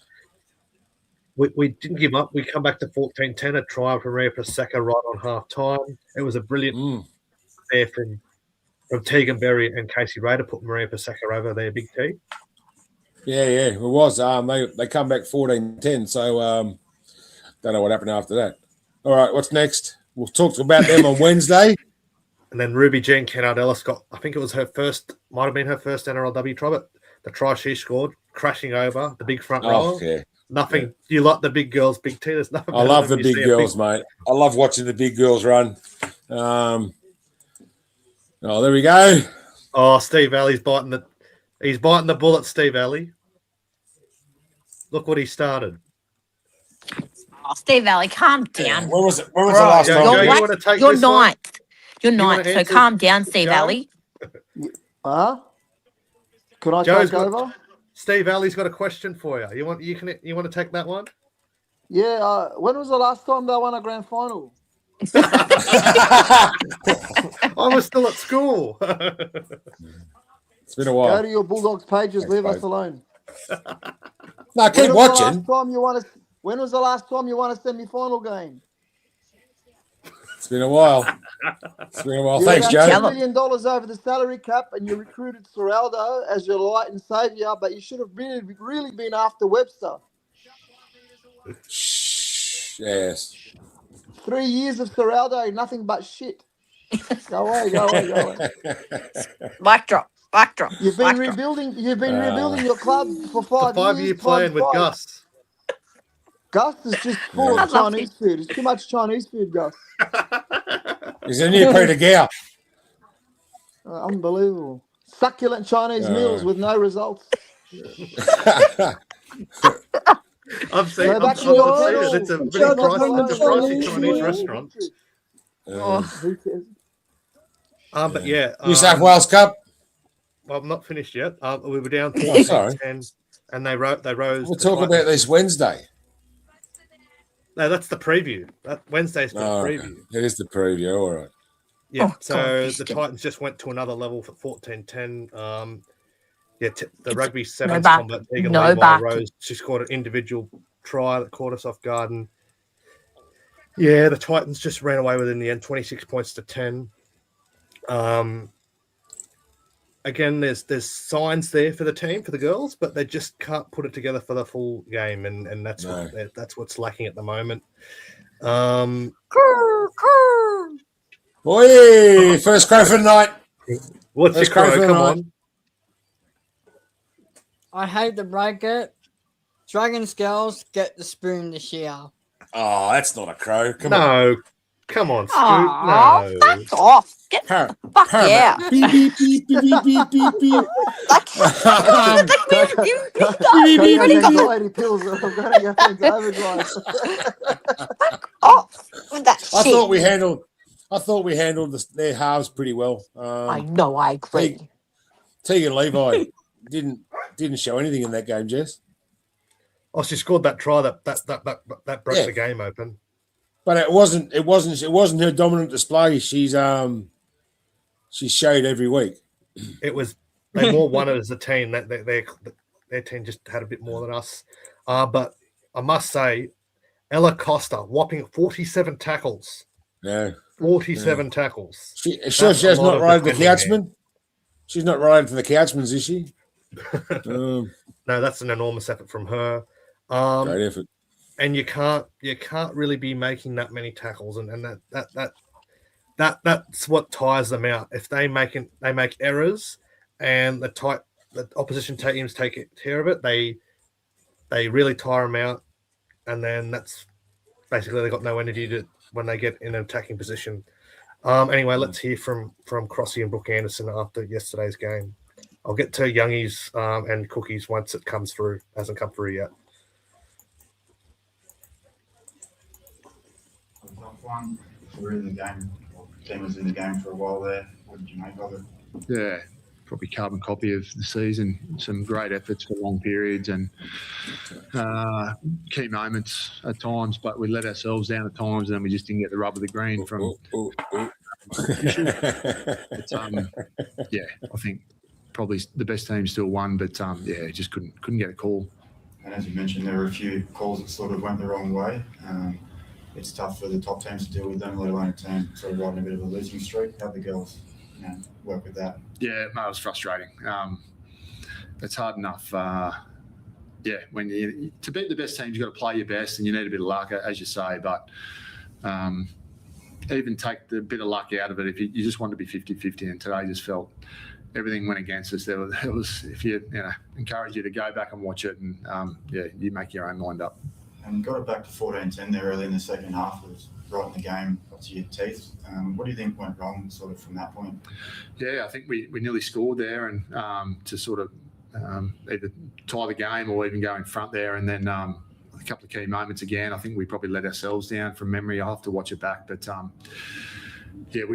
we didn't give up. We come back to 14-10, a try from Maria Paseka right on half time. It was a brilliant there from Tegan Berry and Casey Ray to put Maria Paseka over there, Big T. Yeah, it was. They come back 14-10, so don't know what happened after that. All right, what's next? We'll talk about them on Wednesday. And then Ruby Jean Kennard-Ellis got, I think it was might have been her first NRLW try, but the try she scored, crashing over the big front row. Oh, yeah. Nothing. Yeah. You like the big girls, Big T. There's nothing. I love the big girls, mate. I love watching the big girls run. Oh, there we go. Oh, Steve Alley's biting the bullet, Steve Alley. Look what he started. Oh, Steve Valley, calm down. When was the last Joe, time? Joe, You're you want to take You're this one? ninth. You're wanna ninth. So answer- calm down, Steve Joe? Valley. Huh? Could I Joe's take over? Steve Alley's got a question for you. You want to take that one? Yeah. When was the last time they won a grand final? I was still at school. It's been a Go while. to your Bulldogs pages. Thanks, Leave us mate. alone. No, keep watching. When was the last time you won a semi-final game? It's been a while. It's been a while. You're Thanks, about Joe. $10 million over the salary cap, and you recruited Seraldo as your light and saviour, but you should have really been after Webster. Yes. 3 years of Seraldo, nothing but shit. Go away. Mic drop. You've been Mic drop. rebuilding. You've been rebuilding your club for The 5 years. 5-year plan with Gus. Gus is just full I of love Chinese food. It's too much Chinese food, Gus. He's a new Peter Gow. Unbelievable. Succulent Chinese meals with no results. I've seen Go it. back to your pedal. It's a very pricey Chinese restaurant. Who cares? But yeah. New South Wales Cup. Well, I'm not finished yet. We were down Oh, sorry. 10, and they rose. We'll talk about this Wednesday. No, that's the preview. Wednesday's the preview. It is the preview. All right. Yeah. Oh, So God, the Titans just went to another level for 14-10. The rugby no sevens back. combat. Tegan No Levi back. Rose. She scored an individual try that caught us off guard. And the Titans just ran away with it in the end, 26 points to 10. Again, there's signs there for the team, for the girls, but they just can't put it together for the full game, and that's that's what's lacking at the moment. Oi! First crow for the night. What's your First crow crow? for the Come night. on. I hate to break it. Dragons girls get the spoon this year. Oh, that's not a crow. Come on. No, come on, Scoot. Aw, No. fuck off. Get Par- fuck Paramount. yeah. Beep, beep, beep, beep, beep, beep, beep, beep. Like, you guys Take already those got the lady pills. I'm going to go into overdrive. fuck off with that I shit. thought we handled their halves pretty well. I know, I agree. Tegan Levi didn't show anything in that game, Jess. Oh, she scored that try that broke Yeah. the game open. But it wasn't her dominant display. She showed every week. It was they more won it as a team. That their team just had a bit more than us. But I must say, Ella Costa whopping 47 tackles. Yeah. 47 tackles. She has a lot not of rided the defending Couchman. She's not riding for the Couchmans, is she? No, that's an enormous effort from her. Great effort. And you can't really be making that many tackles, and that's what tires them out. If they make errors, and the opposition teams take care of it, they really tire them out, and then that's basically they got no energy when they get in an attacking position. Anyway, let's hear from Crossy and Brooke Anderson after yesterday's game. I'll get to Youngies and Cookies once it comes through. Hasn't come through yet. Top one. We're in the game. The team was in the game for a while there. What did you make of it? Yeah, probably carbon copy of the season. Some great efforts for long periods and key moments at times, but we let ourselves down at times, and then we just didn't get the rub of the green from. But, I think probably the best team still won, but just couldn't get a call. And as you mentioned, there were a few calls that sort of went the wrong way. It's tough for the top teams to deal with them, let alone a team sort of riding a bit of a losing streak. How the girls, work with that? Yeah, mate, it was frustrating. It's hard enough. When to beat the best teams, you've got to play your best, and you need a bit of luck, as you say. But even take the bit of luck out of it, if you just want to be 50-50, and today just felt everything went against us. There was if you encourage you to go back and watch it, and you make your own mind up. And got it back to 14-10 there early in the second half. It was right in the game, up to your teeth. What do you think went wrong sort of from that point? Yeah, I think we nearly scored there, and to sort of either tie the game or even go in front there. And then a couple of key moments again. I think we probably let ourselves down from memory. I'll have to watch it back. But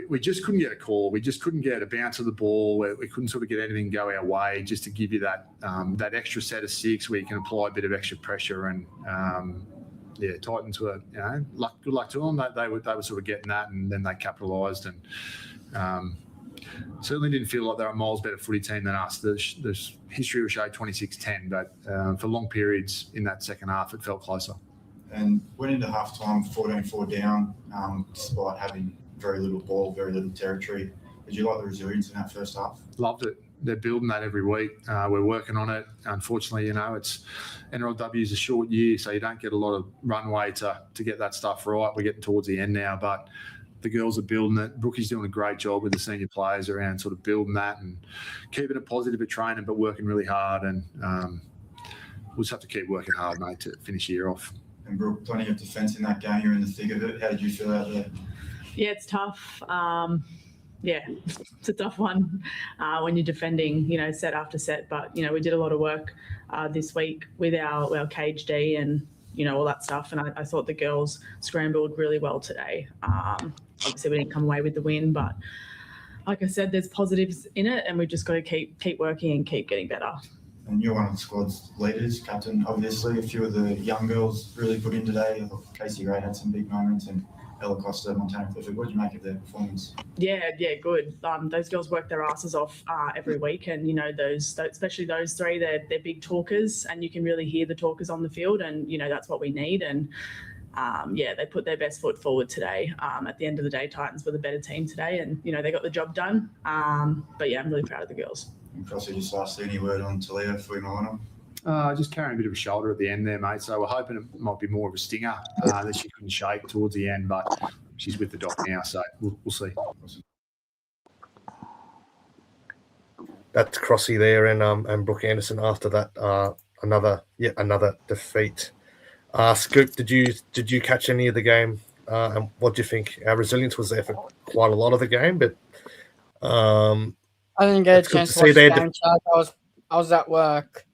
we just couldn't get a call. We just couldn't get a bounce of the ball. We couldn't sort of get anything go our way, just to give you that extra set of six where you can apply a bit of extra pressure. And Titans were, good luck to them. They were sort of getting that, and then they capitalised. And certainly didn't feel like they were a miles better footy team than us. The history will show 26-10, but for long periods in that second half, it felt closer. and went into halftime 14-4 down, despite having very little ball, very little territory. Did you like the resilience in that first half? Loved it. They're building that every week. We're working on it. Unfortunately, it's NRLW is a short year, so you don't get a lot of runway to get that stuff right. We're getting towards the end now, but the girls are building it. Brookie's doing a great job with the senior players around sort of building that and keeping it positive at training, but working really hard. And we'll just have to keep working hard, mate, to finish the year off. And Brooke, plenty of defence in that game. You're in the thick of it. How did you feel out there? Yeah, it's tough. It's a tough one when you're defending, set after set. But, we did a lot of work this week with our cage D and, all that stuff. And I thought the girls scrambled really well today. Obviously, we didn't come away with the win. But like I said, there's positives in it. And we've just got to keep working and keep getting better. And you're one of the squad's leaders, captain, obviously. A few of the young girls really put in today. I thought Casey Gray had some big moments and Ella Costa, Montana Clifford. What did you make of their performance? Yeah, good. Those girls work their asses off every week, and those especially those three, they're big talkers, and you can really hear the talkers on the field, and that's what we need. And they put their best foot forward today. At the end of the day, Titans were the better team today, and they got the job done. I'm really proud of the girls. And Crossy, just lastly, any word on Talia for Moana? Just carrying a bit of a shoulder at the end there, mate. So we're hoping it might be more of a stinger that she couldn't shake towards the end, but she's with the doc now, so we'll see. That's Crossy there, and Brooke Anderson after that. Another defeat. Scoop, did you catch any of the game? And what do you think? Our resilience was there for quite a lot of the game, but I didn't get a chance to watch the game, Chad. I was at work.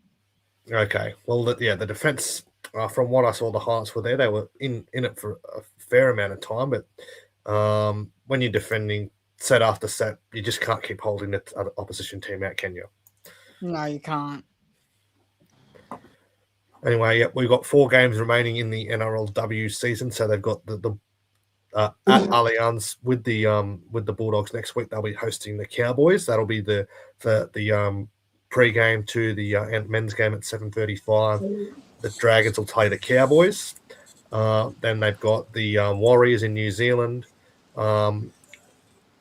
Okay. Well, the defense, from what I saw, the Hearts were there. They were in it for a fair amount of time, but when you're defending set after set, you just can't keep holding the opposition team out, can you? No, you can't. Anyway, we've got 4 games remaining in the NRLW season, so they've got the at Allianz with the Bulldogs next week. They'll be hosting the Cowboys. That'll be the pre-game to the men's game at 7:35. The Dragons will play the Cowboys. Then they've got the Warriors in New Zealand. Then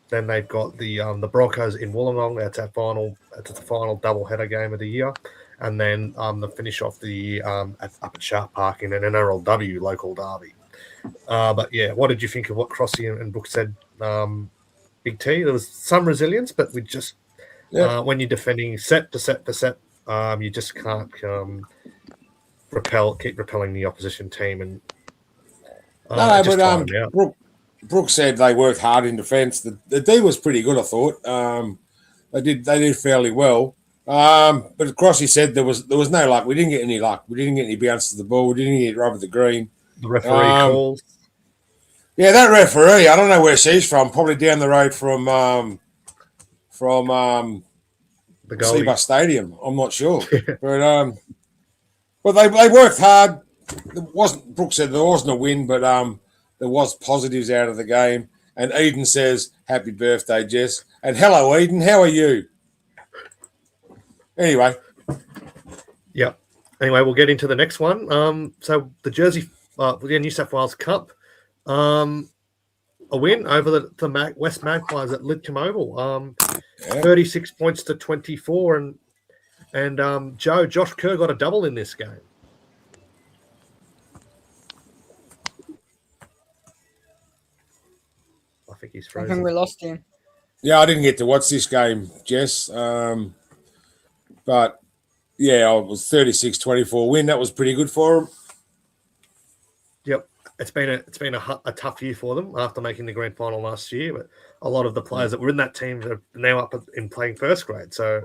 they've got the Broncos in Wollongong. That's the final doubleheader game of the year. And then the finish off the year up at Sharp Park in an NRLW local derby. But what did you think of what Crossy and Brooke said? Big T, there was some resilience, but we just when you're defending set to set to set, you just can't keep repelling the opposition team. And Brooke said they worked hard in defence. The D was pretty good, I thought. They did fairly well. But Crossy said there was no luck. We didn't get any luck. We didn't get any bounce to the ball. We didn't get rubber the green. The referee calls. Yeah, that referee, I don't know where she's from. Probably down the road from the CommBank Stadium. I'm not sure. But they worked hard. Brooke said there wasn't a win, but there was positives out of the game. And Eden says, "Happy birthday, Jess." And hello, Eden. How are you? Anyway. Yep. Anyway, we'll get into the next one. So the New South Wales Cup, a win over the West Magpies at Lidcombe Oval. 36 points to 24, and Josh Kerr got a double in this game. I think he's frozen. I think we lost him. Yeah, I didn't get to watch this game, Jess. But yeah, it was 36-24 win. That was pretty good for them. Yep. It's been a tough year for them after making the grand final last year, but a lot of the players that were in that team are now up in playing first grade. So,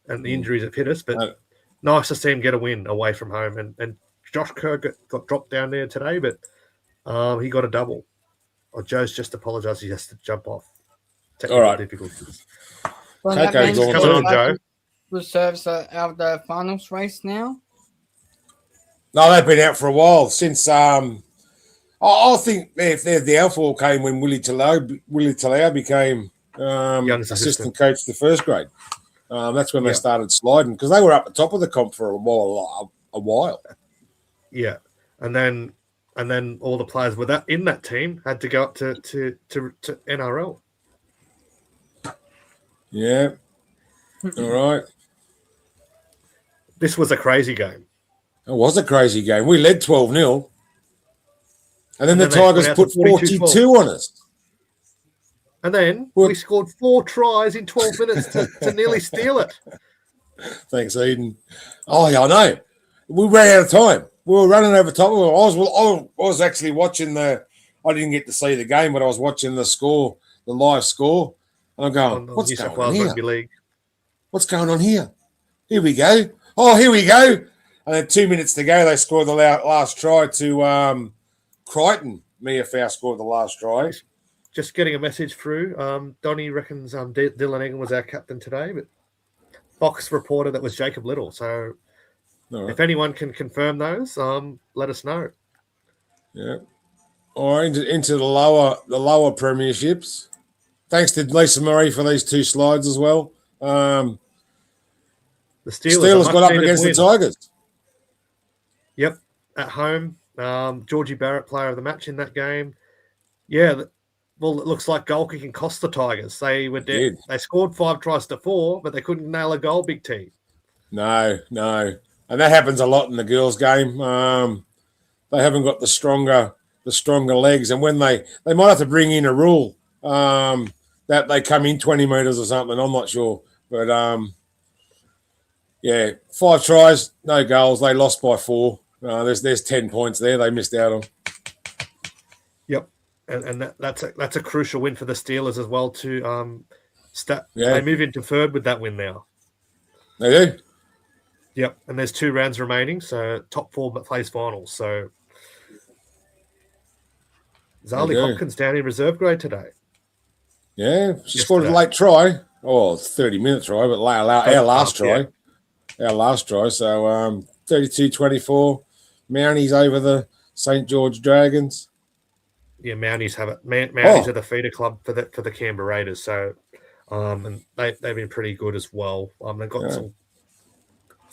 and the injuries have hit us, but nice to see him get a win away from home. And Josh Kerr got dropped down there today, but he got a double. Joe's just apologised. He has to jump off. All right. Difficulties. Well, that means Joe. Reserves are out of the finals race now. No, they've been out for a while since. I think the downfall came when Willie Talau became assistant coach to the first grade. That's when they started sliding because they were up the top of the comp for a while. Yeah, and then and then all the players with that in that team had to go up to NRL. Yeah. All right. This was a crazy game. It was a crazy game. We led 12-0. And then the they Tigers put put out to 42 on us. And then we scored 4 tries in 12 minutes to nearly steal it. Thanks, Eden. Oh, yeah, I know. We ran out of time. We were running over top of it. I was actually watching I didn't get to see the game, but I was watching the score, the live score. And I'm going, what's going on here? Rugby League. What's going on here? Here we go. Oh, here we go. And then 2 minutes to go, they scored the last try to Crichton. Mia Faust scored the last try. Just getting a message through. Donnie reckons Dylan Egan was our captain today, but Fox reported that was Jacob Little. So if anyone can confirm those, let us know. Yeah. All right, into the lower premierships. Thanks to Lisa Murray for these 2 slides as well. The Steelers got up against the Tigers. Yep, at home. Georgie Barrett, player of the match in that game. Yeah, well, it looks like goal kicking cost the Tigers. They were dead. They scored 5 tries to 4, but they couldn't nail a goal, Big T. No. And that happens a lot in the girls' game. They haven't got the stronger legs. And when they might have to bring in a rule that they come in 20 metres or something. I'm not sure. But, 5 tries, no goals. They lost by 4. There's 10 points there they missed out on. Yep. And that's a crucial win for the Steelers as well to they move into third with that win now. They do. Yep, and there's 2 rounds remaining, so top 4 plays finals. So Zali Hopkins down in reserve grade today. Yeah, she scored a late try. Oh, 30-minute try, but our last try. Our last try. So 32-24. Mounties over the St. George Dragons. Yeah, Mounties have it. Mounties are the feeder club for the Canberra Raiders. So, and they've been pretty good as well. They've got some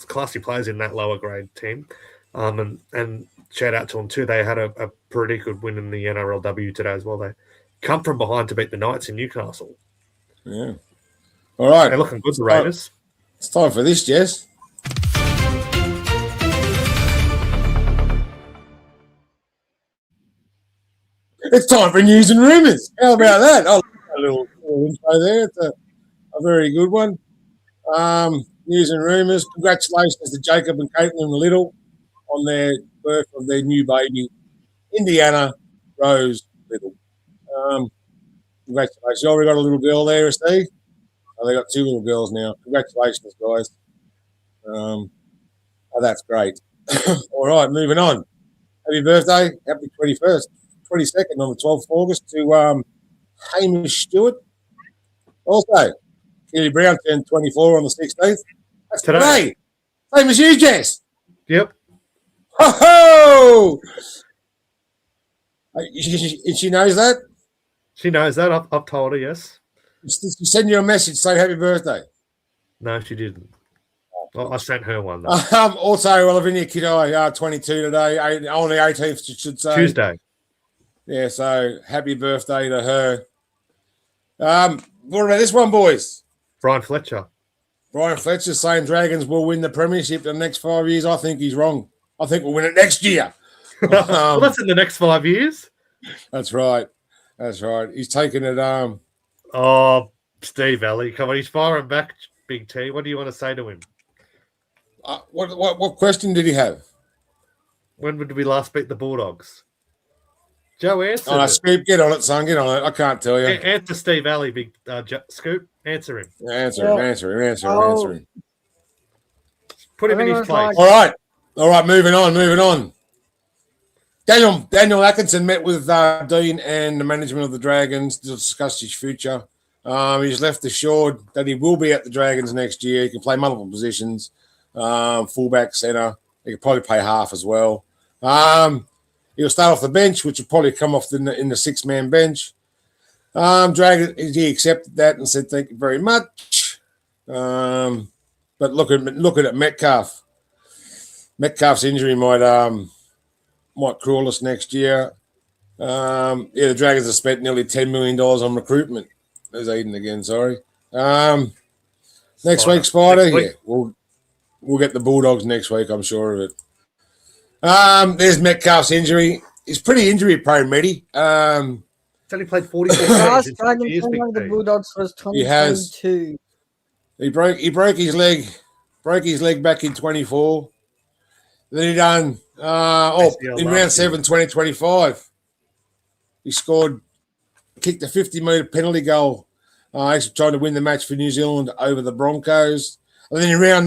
classy players in that lower grade team. And shout out to them too. They had a pretty good win in the NRLW today as well. They come from behind to beat the Knights in Newcastle. Yeah. All right. They're looking good, the Raiders. It's time for this, Jess. It's time for news and rumours. How about that? Oh, a little intro there. It's a very good one. News and rumours. Congratulations to Jacob and Caitlin Little on their birth of their new baby, Indiana Rose Little. Congratulations. You already got a little girl there, Steve? Oh, they got 2 little girls now. Congratulations, guys. That's great. All right, moving on. Happy birthday. Happy 22nd on the 12th of August to Hamish Stewart. Also, Keely Brown turned 24 on the 16th. That's today. Same as you, Jess. Yep. Ho-ho! She knows that? She knows that. I've told her, yes. Did she send you a message saying happy birthday? No, she didn't. I sent her one, though. Also, Lavinia Kiddo, 22 today, on the 18th, you should say. Tuesday. Yeah, so happy birthday to her. What about this one, boys? Brian Fletcher saying Dragons will win the premiership the next 5 years. I think he's wrong. I think we'll win it next year. Well, that's in the next 5 years. That's right. He's taking it. Oh, Steve Alley, come on, he's firing back, Big T. What do you want to say to him? What question did he have? When did we last beat the Bulldogs? Joe, answer. Oh, no, Scoop, get on it, son. Get on it. I can't tell you. Answer Steve Alley, Big Scoop. Answer him. Answer him. Put him in his place. All right. Moving on. Daniel Atkinson met with Dean and the management of the Dragons to discuss his future. He's left assured that he will be at the Dragons next year. He can play multiple positions, fullback, centre. He can probably play half as well. He'll start off the bench, which will probably come off in the 6-man bench. Dragons, he accepted that and said thank you very much. But looking at Metcalf. Metcalf's injury might might crawl us next year. The Dragons have spent nearly $10 million on recruitment. There's Eden again, sorry. Next week, Spider. Next week. Yeah, we'll get the Bulldogs next week, I'm sure of it. There's Metcalf's injury. He's pretty injury prone, Medi. He's only played 44 games. Last in Dragon 6 years, fan Big of the T. Bulldogs was He has. 2022. He broke his leg. Broke his leg back in 24. Then he done ACL in last round 7, 2025. He kicked a 50-metre penalty goal. Actually trying to win the match for New Zealand over the Broncos. And then in round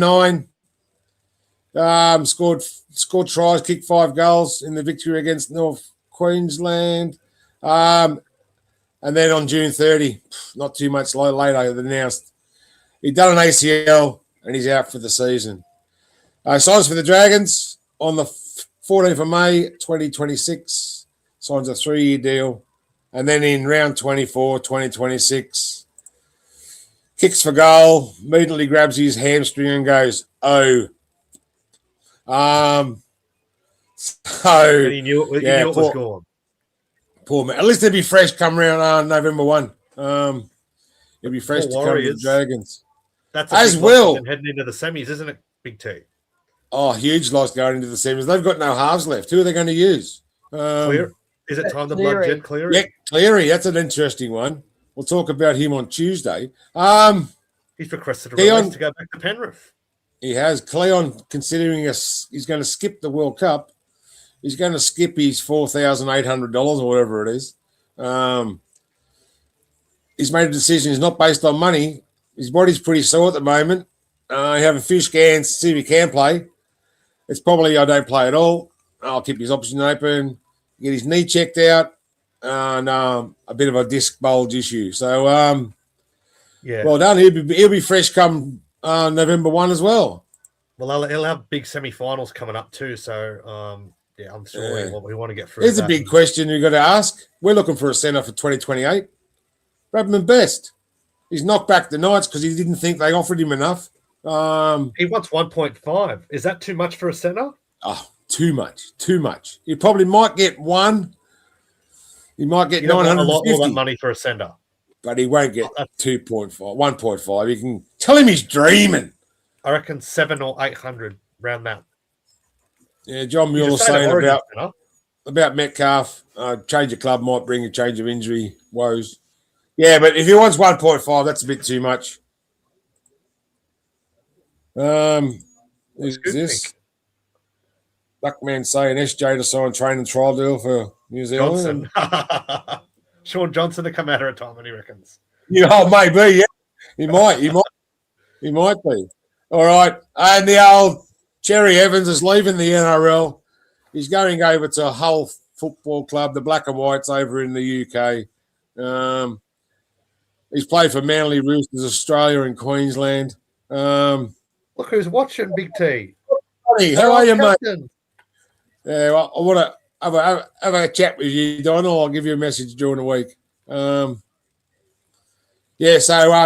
9, scored tries, kicked 5 goals in the victory against North Queensland. And then on June 30, not too much later, they announced he'd done an ACL and he's out for the season. Signs for the Dragons on the 14th of May, 2026. Signs a 3-year deal. And then in round 24, 2026, kicks for goal, immediately grabs his hamstring and goes, oh. And he knew it, was gone. Poor man. At least he'll be fresh come around November 1. He'll be fresh to come to the Dragons. That's as well. Heading into the semis, isn't it, Big T? Oh, huge loss going into the semis. They've got no halves left. Who are they going to use? Clear. Is it time to blood Jet Cleary? Yeah, Cleary. That's an interesting one. We'll talk about him on Tuesday. He's requested a release to go back to Penrith. He has. Cleon, considering he's going to skip the World Cup, he's going to skip his $4,800 or whatever it is. He's made a decision. He's not based on money. His body's pretty sore at the moment. You have a few scans to see if he can play. It's probably I don't play at all. I'll keep his option open, get his knee checked out, and a bit of a disc bulge issue. So, well done. He'll be fresh come November 1 as well. Well, he'll have big semi-finals coming up too. So, I'm sure we want to get through. Here's a big question you've got to ask. We're looking for a centre for 2028. Bradman Best. He's knocked back the Knights because he didn't think they offered him enough. He wants 1.5. Is that too much for a centre? Oh, too much. He probably might get one. He might get 950. All that money for a centre. But he won't get 2.5, 1.5. You can tell him he's dreaming. I reckon 700 or 800 round that. Yeah, John Mueller's saying about Metcalf. Change of club might bring a change of injury woes. Yeah, but if he wants 1.5, that's a bit too much. Who's this? Buckman saying SJ to sign training trial deal for New Zealand. Johnson. Sean Johnson to come out of retirement, he reckons. Yeah, maybe, yeah. He might be. All right. And the old Cherry Evans is leaving the NRL. He's going over to Hull Football Club, the Black and Whites over in the UK. He's played for Manly Roosters, Australia and Queensland. Look who's watching, Big T. Hey, how are you, mate? Yeah, well, I want to have a chat with you, Donald. I'll give you a message during the week. So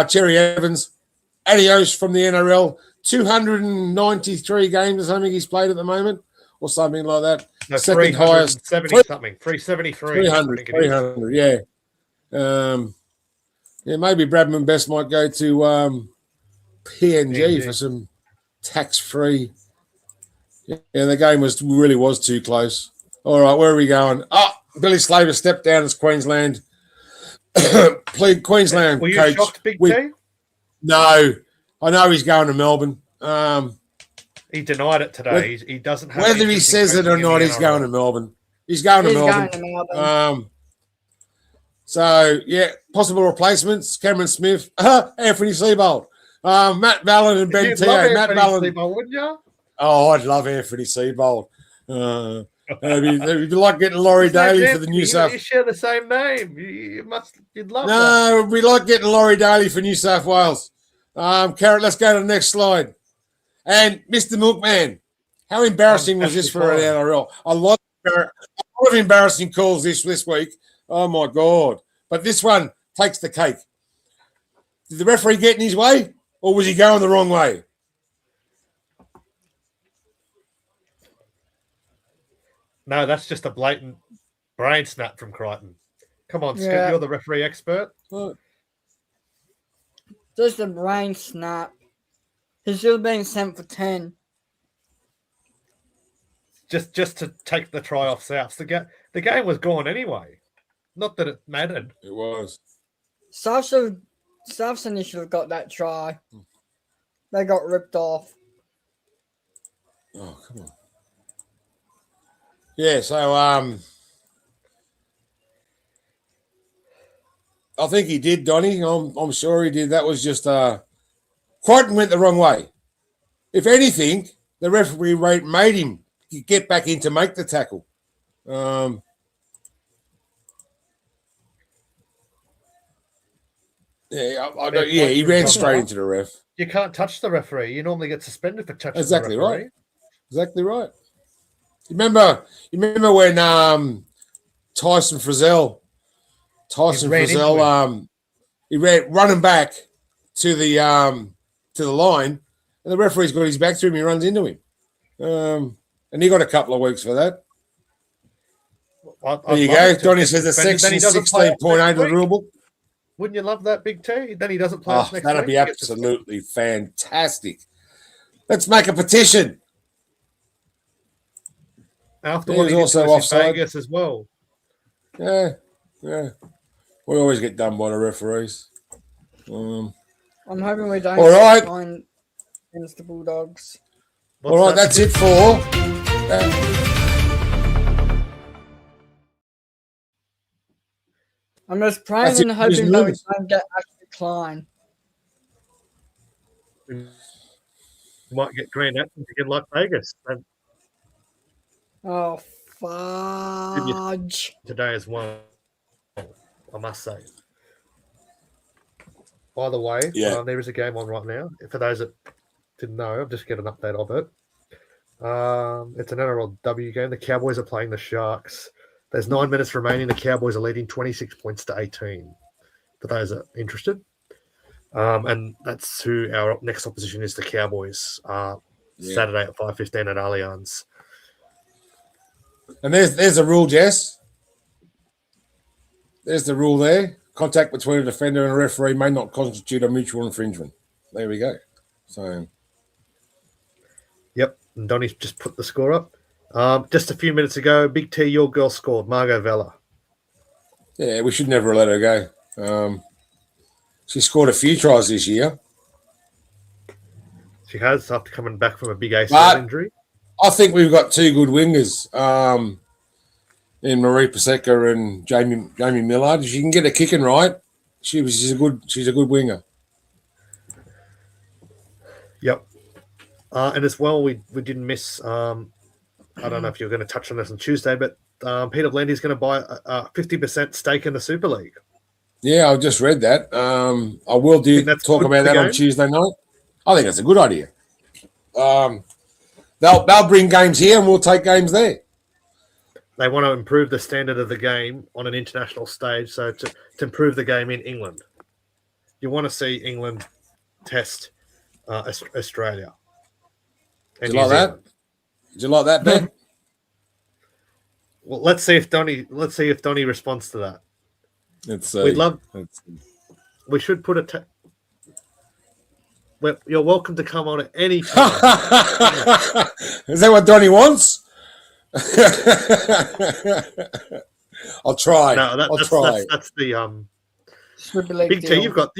Cherry Evans, adios from the NRL. 293 games or something he's played at the moment, or something like that. No, second highest. 373. 300, yeah. Maybe Bradman Best might go to PNG for some tax-free. Yeah, the game really was too close. All right, where are we going? Billy Slaver stepped down as Queensland. Queensland Were you coach. shocked, Big T? No, I know he's going to Melbourne. He denied it today. He doesn't have. Whether he says it or not, he's going to Melbourne. He's going to Melbourne. Possible replacements: Cameron Smith, Anthony Seibold, Matt Ballon, and Ben Teo. Matt Ballon, wouldn't you? Oh, I'd love Anthony Seibold. It'd be like getting Laurie Daly for the New South. You share the same name. You'd love that. No, it'd be like getting Laurie Daly for New South Wales. Carrot, let's go to the next slide. And Mr. Milkman, how embarrassing was this for an NRL? A lot of embarrassing calls this week. Oh, my God. But this one takes the cake. Did the referee get in his way, or was he going the wrong way? No, that's just a blatant brain snap from Crichton. Come on, Skip, Yeah. you're the referee expert. What? Just a brain snap. He should have been sent for 10. Just to take the try off Souths. The game was gone anyway. Not that it mattered. It was. Southsend should have got that try. They got ripped off. Oh, come on. Yeah, so I think he did, Donny. I'm sure he did. That was just Crichton went the wrong way. If anything, the referee made him get back in to make the tackle. He ran straight into the ref. You can't touch the referee. You normally get suspended for touching Exactly the referee. right. Exactly right. You remember when Tyson Frizzell, he ran running back to the line, and the referee's got his back to him. He runs into him, and he got a couple of weeks for that. There you go. Donny says the section 16.8 of the rule book. Wouldn't you love that, Big T? Then he doesn't play us next that'd week. be absolutely fantastic. Let's make a petition. After He what was he did also to us in offside. Vegas as well. Yeah. We always get done by the referees. I'm hoping we don't All right. get fined against the Bulldogs. All right, that's it for. I'm just praying That's and it. hoping Just that we lose. don't get Ashley Klein. We might get Grant Atkins again like Vegas Oh, fudge. today as well, I must say. By the way, there is a game on right now. For those that didn't know, I'll just get an update of it. It's an NRLW game. The Cowboys are playing the Sharks. There's 9 minutes remaining. The Cowboys are leading 26 points to 18. For those that are interested. And that's who our next opposition is, the Cowboys. Saturday at 5:15 at Allianz. And there's a rule, Jess. There's the rule there. Contact between a defender and a referee may not constitute a mutual infringement. There we go. So, yep. And Donny's just put the score up. Just a few minutes ago, Big T, your girl scored, Margot Vella. yeah, we should never let her go. She scored a few tries this year. She has, after coming back from a big ACL injury. I think we've got two good wingers in Marie Paseka and Jamie Millard. If she can get her kicking right, she's a good winger. Yep. And as well, we didn't miss. I don't know if you're going to touch on this on Tuesday, but Peter Blendy's going to buy a 50% stake in the Super League. Yeah, I just read that. I will talk about that on Tuesday night. I think that's a good idea. They'll bring games here and we'll take games there. They want to improve the standard of the game on an international stage, so to improve the game in England. You want to see England test Australia. Did you like that? Did you like that, Ben? Well, let's see if Donny responds to that. Let's see. We should put you're welcome to come on at any time. Is that what Donny wants? I'll try. No, I'll try. That's the Big T. You've got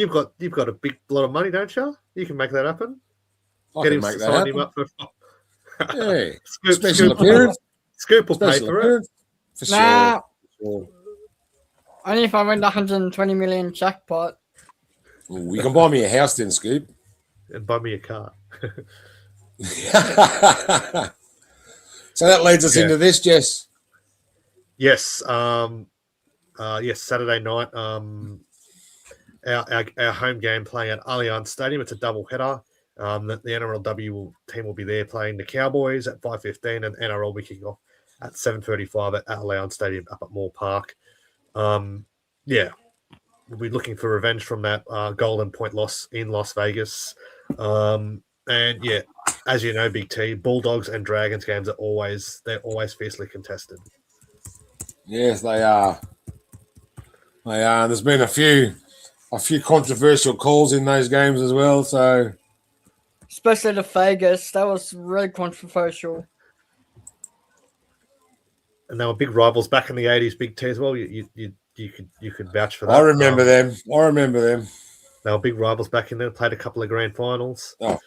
a big lot of money, don't you? You can make that happen. I can make that sign happen. him up for Yeah, Special appearance. Scoop will pay for it. For Nah. sure. Only if I win the 120 million jackpot. Ooh, you can buy me a house then, Scoop. And buy me a car. So that leads us into this, Jess. Yes. Yes, Saturday night. Our home game playing at Allianz Stadium. It's a double header. The NRLW team will be there playing the Cowboys at 5:15, and NRL will be kicking off at 7:35 at Allianz Stadium up at Moore Park. We'll be looking for revenge from that Golden Point loss in Las Vegas. And as you know, Big T, Bulldogs and Dragons games are always fiercely contested. Yes, they are. They are. There's been a few controversial calls in those games as well. So, especially the Vegas, that was really controversial. And they were big rivals back in the 80s, Big T as well. You could vouch for that. I remember them. They were big rivals back in there. Played a couple of grand finals. Oh,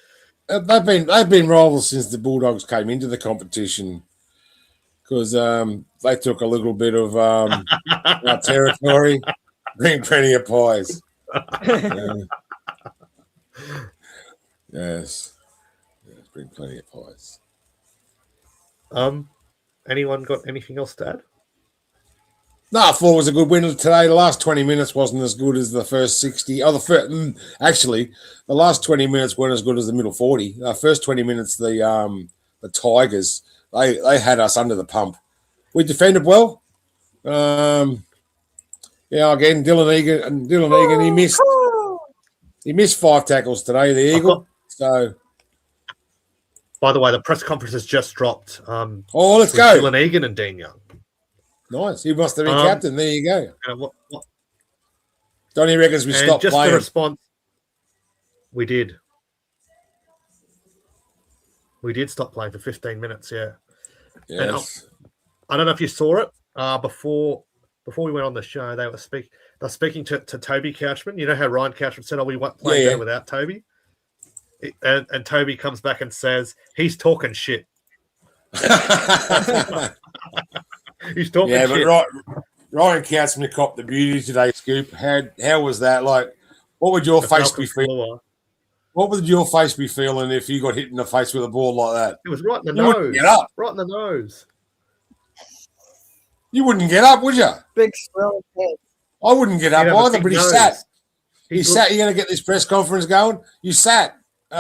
they've been rivals since the Bulldogs came into the competition because they took a little bit of our territory. Bring plenty of pies. Yes, bring plenty of pies. Anyone got anything else to add? No, I thought it was a good win today. The last 20 minutes wasn't as good as the first 60. Actually, the last 20 minutes weren't as good as the middle 40. The first 20 minutes, the Tigers, they had us under the pump. We defended well. Again, Dylan Egan, he missed 5 tackles today, the Eagle. So, by the way, the press conference has just dropped. Let's go. Dylan Egan and Dean Young. Nice. He must have been captain. There you go. What? Donnie reckons we stopped just playing. The response, we did. We did stop playing for 15 minutes, yeah. Yes. And I don't know if you saw it before we went on the show. They were speaking to Toby Couchman. You know how Ryan Couchman said, we won't play there without Toby? And Toby comes back and says, he's talking shit. He's talking shit. But Ryan Couchman copped the beauty today, Scoop. How was that? Like, what would your face be feeling? What would your face be feeling if you got hit in the face with a ball like that? It was right in the nose. Get up. Right in the nose. You wouldn't get up, would you? Big swell head. I wouldn't get up either, but he sat. He sat. You're going to get this press conference going? You sat. He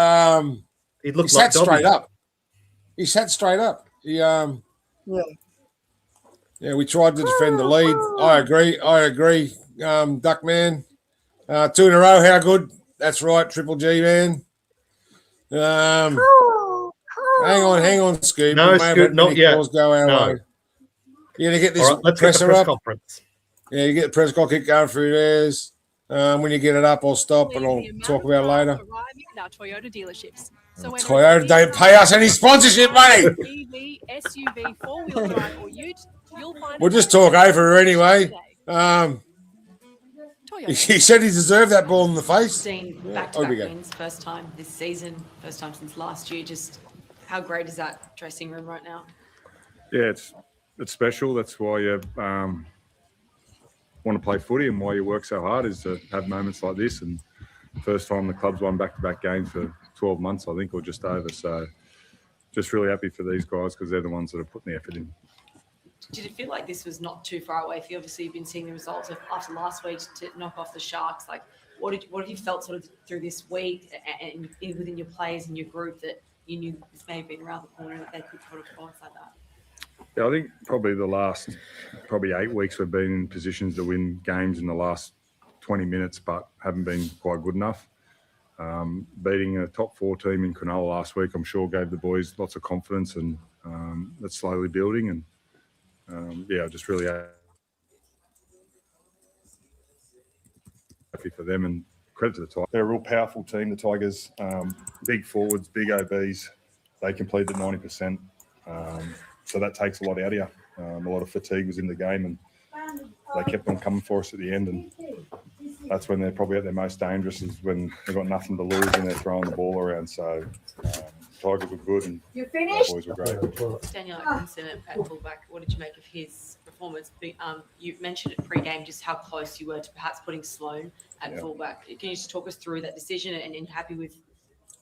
sat straight up. He sat straight up. We tried to defend the lead. I agree, Duckman. 2 in a row, how good? That's right, Triple G, man. Hang on, Scoop. No, Scoop, not yet. Go our way. You're going to get this presser press up. Conference. Yeah, you get the press conference, keep going through theirs. When you get it up, I'll stop and I'll talk about it later. Our Toyota dealerships. So Toyota don't pay us any sponsorship money. EV, SUV, 4-wheel drive, or ute, you'll find. We'll just talk over her anyway. He said he deserved that ball in the face. Seen back-to-back wins, first time this season, first time since last year. Just how great is that dressing room right now? Yeah, it's special. That's why you want to play footy and why you work so hard is to have moments like this. And first time the club's won back-to-back games for 12 months, I think, or just over. So just really happy for these guys because they're the ones that are putting the effort in. Did it feel like this was not too far away for you? Obviously, you've been seeing the results of after last week to knock off the Sharks. Like, what have you felt sort of through this week and within your players and your group that you knew this may have been around the corner that they could sort of go inside that? Yeah, I think probably the last 8 weeks we've been in positions to win games in the last 20 minutes, but haven't been quite good enough. Beating a top 4 team in Cronulla last week, I'm sure gave the boys lots of confidence, and that's slowly building. And just really happy for them and credit to the Tigers. They're a real powerful team, the Tigers. Big forwards, big OBs. They completed at 90%. So that takes a lot out of you. A lot of fatigue was in the game, and they kept on coming for us at the end. And that's when they're probably at their most dangerous, is when they've got nothing to lose and they're throwing the ball around. So Tigers were good and the boys were great. Daniel Atkinson at fullback, what did you make of his performance? You mentioned it pre-game just how close you were to perhaps putting Sloan at fullback. Can you just talk us through that decision and happy with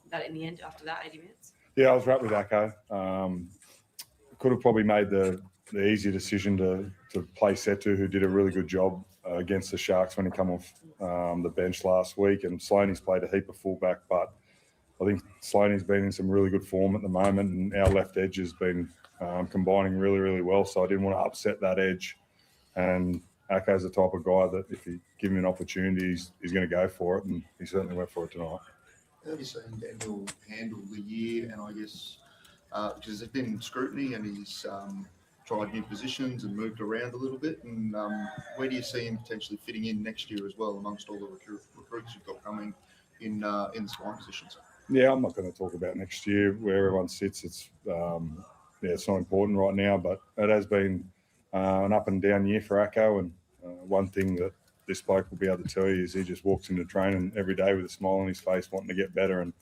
that in the end after that 80 minutes? Yeah, I was right with Acko. Could have probably made the easier decision to play Setu, who did a really good job against the Sharks when he come off the bench last week. And Sloaney's played a heap of fullback, but I think Sloaney's been in some really good form at the moment, and our left edge has been combining really, really well. So I didn't want to upset that edge. And Acko's the type of guy that if you give him an opportunity, he's going to go for it, and he certainly went for it tonight. How have you seen Daniel handle the year? And I guess because there's been scrutiny and he's tried new positions and moved around a little bit. And where do you see him potentially fitting in next year as well amongst all the recruits you've got coming in the spine positions? Yeah, I'm not going to talk about next year where everyone sits. It's it's not important right now, but it has been an up and down year for Acco. And one thing that this bloke will be able to tell you is he just walks into training every day with a smile on his face, wanting to get better. And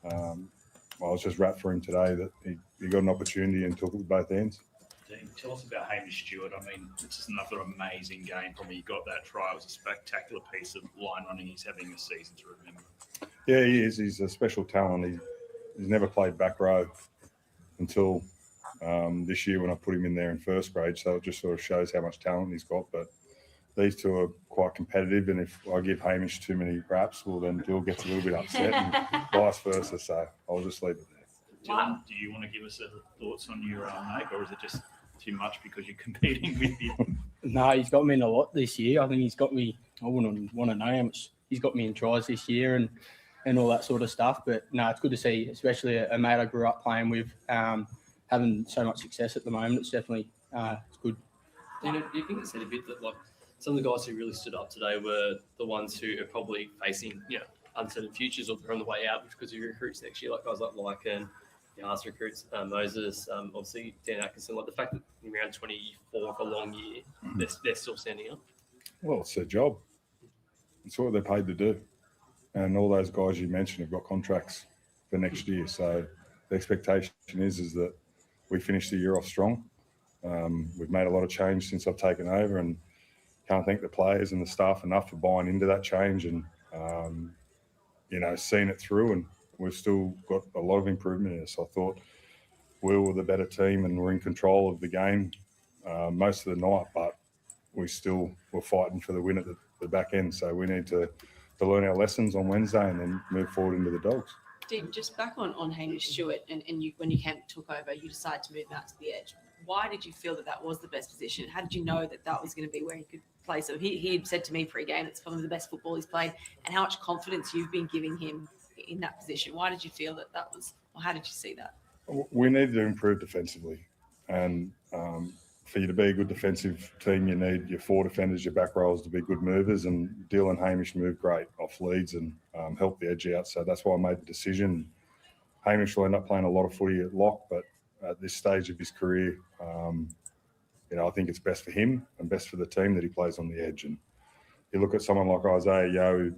I was just wrapped for him today that he got an opportunity and took it with both hands. Dean, tell us about Hamish Stewart. I mean, it's just another amazing game from him. He got that try. It was a spectacular piece of line running. He's having a season to remember. Yeah, he is. He's a special talent. He's never played back row until this year when I put him in there in first grade. So it just sort of shows how much talent he's got. But these two are quite competitive. And if I give Hamish too many raps, well, then Bill gets a little bit upset and vice versa. So I'll just leave it there. Do you want to give us thoughts on your mate, or is it just too much because you're competing with him? No, he's got me in a lot this year. I think he's got me, I wouldn't want to know how much he's got me in tries this year and all that sort of stuff. But no, it's good to see, especially a mate I grew up playing with, having so much success at the moment. It's definitely it's good. Do you think it said a bit that like some of the guys who really stood up today were the ones who are probably facing uncertain futures or they're on the way out because of recruits next year, like guys like Lycan, Haas recruits, Moses, obviously Dan Atkinson, like the fact that in round 24 for a long year, they're still standing up? Well, it's their job. It's what they're paid to do. And all those guys you mentioned have got contracts for next year. So the expectation is that we finish the year off strong. We've made a lot of change since I've taken over and can't thank the players and the staff enough for buying into that change and, seeing it through. And we've still got a lot of improvement in it. So I thought we were the better team and we're in control of the game most of the night, but we still were fighting for the win at the back end. So we need to learn our lessons on Wednesday and then move forward into the Dogs. Dean, just back on Hamish Stewart and you, when you took over, you decided to move him out to the edge. Why did you feel that was the best position? How did you know that was going to be where he could play? So he had said to me pre-game, it's probably the best football he's played, and how much confidence you've been giving him in that position. Why did you feel that was, or how did you see that? We need to improve defensively. And for you to be a good defensive team, you need your four defenders, your back rows to be good movers. And Dylan and Hamish moved great off leads and helped the edge out. So that's why I made the decision. Hamish will end up playing a lot of footy at lock, but at this stage of his career, I think it's best for him and best for the team that he plays on the edge. And you look at someone like Isaiah Yeo,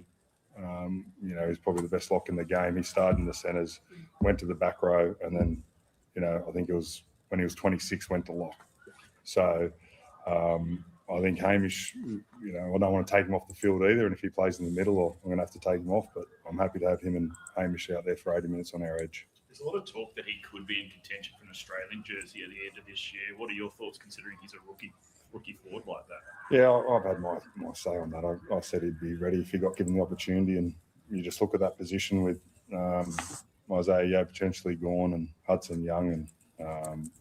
he's probably the best lock in the game. He started in the centres, went to the back row, and then, I think it was when he was 26, went to lock. So I think Hamish, I don't want to take him off the field either. And if he plays in the middle, I'm going to have to take him off. But I'm happy to have him and Hamish out there for 80 minutes on our edge. There's a lot of talk that he could be in contention for an Australian jersey at the end of this year. What are your thoughts considering he's a rookie forward like that? Yeah, I've had my say on that. I said he'd be ready if he got given the opportunity. And you just look at that position with Isaiah Yeo potentially gone and Hudson Young and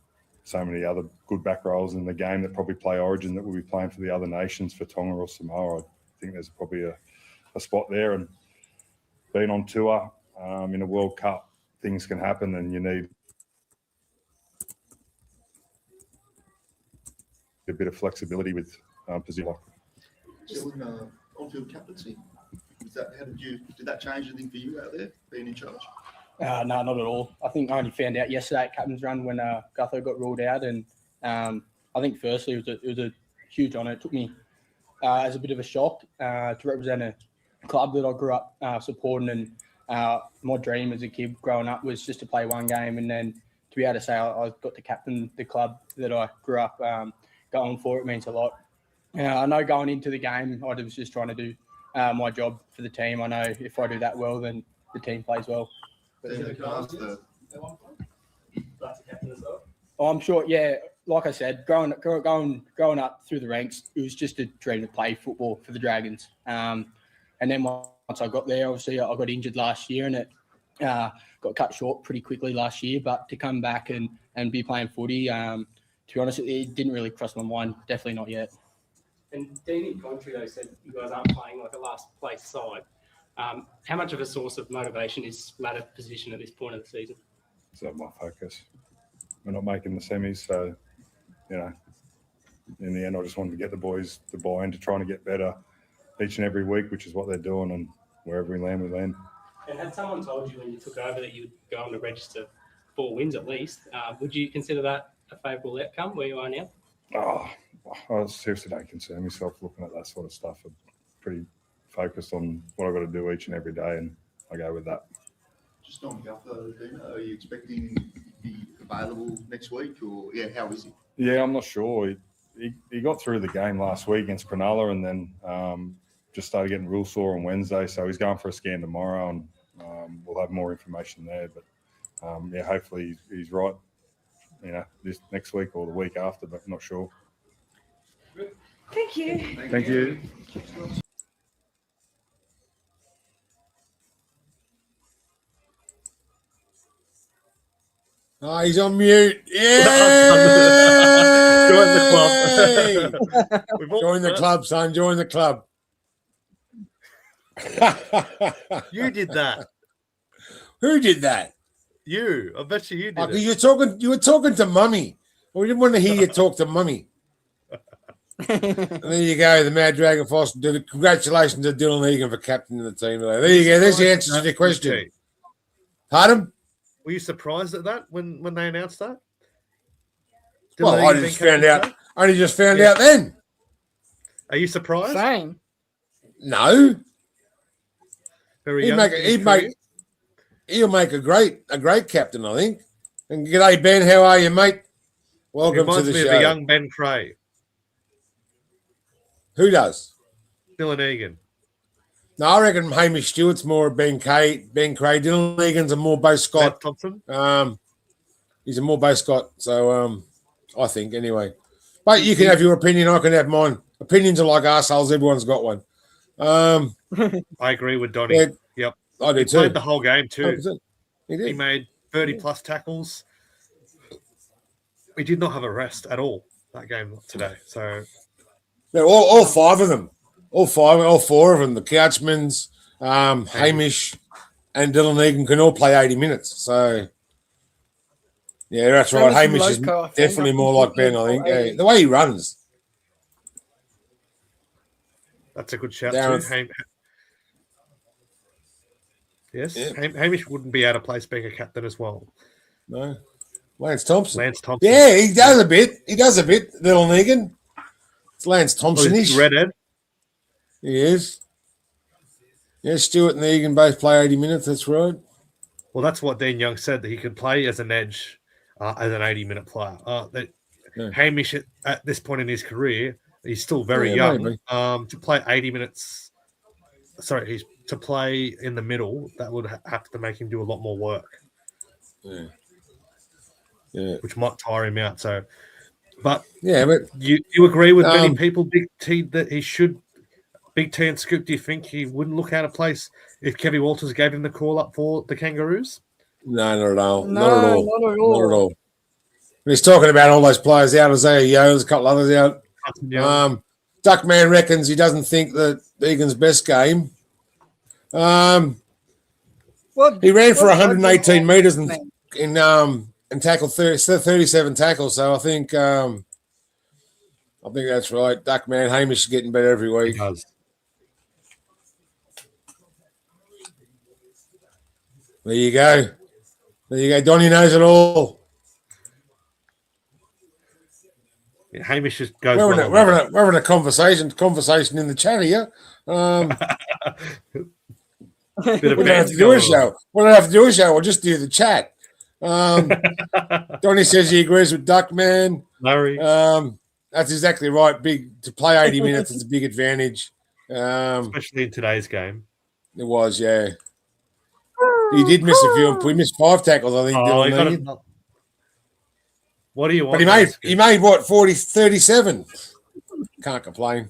so many other good back rows in the game that probably play Origin that will be playing for the other nations for Tonga or Samoa. I think there's probably a spot there. And being on tour in a World Cup, things can happen and you need a bit of flexibility with position. Dylan, on-field captaincy, did that change anything for you out there, being in charge? No, not at all. I think I only found out yesterday at captain's run when Gutho got ruled out, and I think firstly it was a huge honour. It took me as a bit of a shock to represent a club that I grew up supporting, and my dream as a kid growing up was just to play one game, and then to be able to say I got to captain the club that I grew up going for. It means a lot. I know going into the game, I was just trying to do my job for the team. I know if I do that well, then the team plays well. I'm sure, yeah. Like I said, growing up through the ranks, it was just a dream to play football for the Dragons. And then once I got there, obviously I got injured last year, and it got cut short pretty quickly last year. But to come back and be playing footy, to be honest, it didn't really cross my mind. Definitely not yet. And Dean in commentary, though, said you guys aren't playing like a last place side. How much of a source of motivation is ladder position at this point of the season? It's not my focus. We're not making the semis, so in the end, I just wanted to get the boys to buy into trying to get better each and every week, which is what they're doing, and wherever we land, we land. And had someone told you when you took over that you would go on to register 4 wins at least, would you consider that a favourable outcome where you are now? I seriously don't concern myself looking at that sort of stuff. I'm pretty focused on what I've got to do each and every day, and I go with that. Just on Gutho, Dino, are you expecting to be available next week, or how is he? Yeah, I'm not sure. He got through the game last week against Cronulla, and then just started getting real sore on Wednesday. So he's going for a scan tomorrow, and we'll have more information there. But hopefully he's right. This next week or the week after, but I'm not sure. Thank you. Thank you. Oh, he's on mute. Yeah. Join the club. Join the club, son. Join the club. You did that. Who did that? You. I bet you did. You were talking to Mummy. We didn't want to hear you talk to Mummy. And there you go, the Mad Dragon Foster. Congratulations to Dylan Egan for captaining the team today. There you go. There's the answer to the question. Pardon? Were you surprised at that when they announced that? Well, I just found out. I only just found out then. Are you surprised? Same. No. Very He'll young. make a great captain, I think. And g'day, Ben. How are you, mate? Welcome to the me show. of the young Ben Cray. Who does? Dylan Egan. No, I reckon Hamish Stewart's more Ben Cray. Dylan Egan's a more Bo Scott. Matt Thompson. He's a more Bo Scott. So I think anyway. But you can have your opinion. I can have mine. Opinions are like assholes. Everyone's got one. I agree with Donny. Yeah, Yep. I do he too. played the whole game too. 100%. He did. He made 30 plus tackles. We did not have a rest at all that game today. So all 5 of them. All 4 of them. The Couchmans, Hamish, and Dylan Egan can all play 80 minutes. So yeah, that's right. Hamish is definitely more like Ben, I think. Yeah, the way he runs. that's a good shout Darren. too. Yes, Hamish wouldn't be out of place being a captain as well. No. Lance Thompson. Yeah, he does a bit. Dylan Egan. It's Lance Thompson-ish. Redhead. He is. Yeah, Stewart and Egan both play 80 minutes. That's right. Well, that's what Dean Young said, that he could play as an edge, as an 80-minute player. Hamish, at this point in his career, he's still very young. Maybe. To play 80 minutes, to play in the middle, that would have to make him do a lot more work. Yeah. Which might tire him out. So, but you agree with many people, Big T, that he should. Big T and Scoop, do you think he wouldn't look out of place if Kevin Walters gave him the call up for the Kangaroos? No, not at all. No, not at all. not at all. Not at all. When he's talking about all those players out, Isaiah Yo, there's a couple others out. Duckman reckons he doesn't think that Egan's best game. He ran for 118 metres and tackled 37 tackles. So I think that's right. Duckman Hamish is getting better every week. He does. There you go. Donnie knows it all. Yeah, Hamish just goes. We're having a conversation in the chat here. We don't have to do a show. We don't have to do a show. We'll just do the chat. Donnie says he agrees with Duckman. Larry. That's exactly right. To play 80 minutes is a big advantage. Especially in today's game. It was, yeah. He did miss a few. We missed 5 tackles, I think. What do you want? But he made what, 37? Can't complain.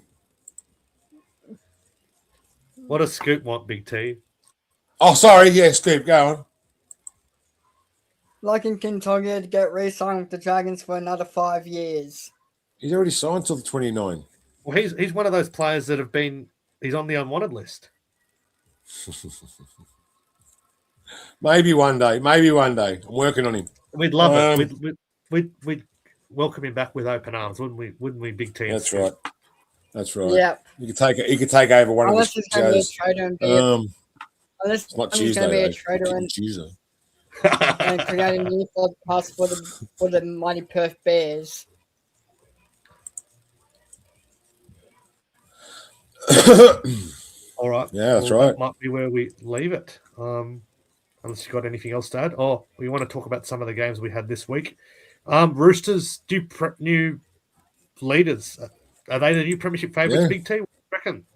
What does Scoop want, Big T? Oh, sorry. Yeah, Scoop, go on. Like in Kentucky to get re-signed with the Dragons for another 5 years. He's already signed till the 29. Well, he's one of those players that he's on the unwanted list. Maybe one day. I'm working on him. We'd love it. We'd welcome him back with open arms, wouldn't we? Wouldn't we, Big Team? That's right. That's right. Yeah. He could take over one Unless of he's the going to be a shows. traitor and unless It's not he's Tuesday. going to be a Though. traitor and Tuesday. create a new podcast for the mighty Perth Bears. All right. Yeah, that's right. That might be where we leave it. Unless you've got anything else to add. Oh, we want to talk about some of the games we had this week. Roosters new leaders. Are they the new premiership favourites, Yeah. Big T? What do you reckon?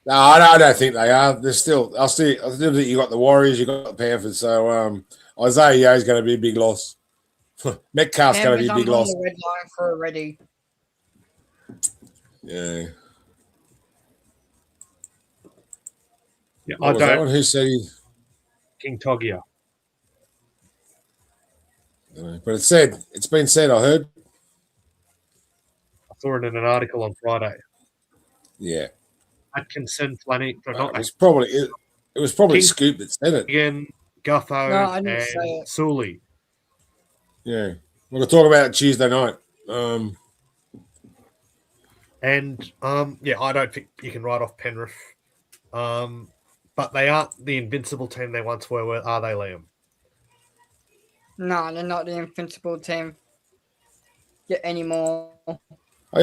No, I don't think they are. They're still. I still think you got the Warriors, you got the Panthers. So Isaiah Yeo is going to be a big loss. Metcalf's going to be a big I'm on loss. the red line for already. Yeah. Yeah, What was that one? Who said he? King Togia. But it's been said. I heard. I saw it in an article on Friday. Yeah. Atkinson, Flanagan. It was probably King, Scoop that said it. Again, Gutho No, I didn't say and it. Sully. Yeah. We're going to talk about it Tuesday night. I don't think you can write off Penrith. But they aren't the invincible team they once were, are they, Liam? No, they're not the invincible team yet anymore. I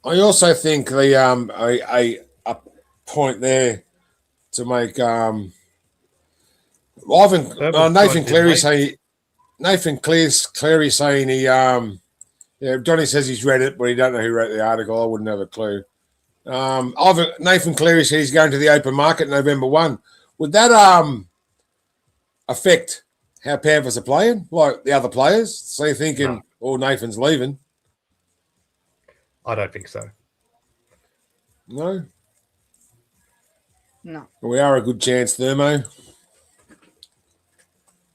also think a point there to make. Nathan Cleary saying he Johnny says he's read it, but he don't know who wrote the article. I wouldn't have a clue. Nathan Cleary said he's going to the open market November 1. Would that affect how Panthers are playing, like the other players? So you're thinking, Nathan's leaving? I don't think so. No? No. We are a good chance, Thermo.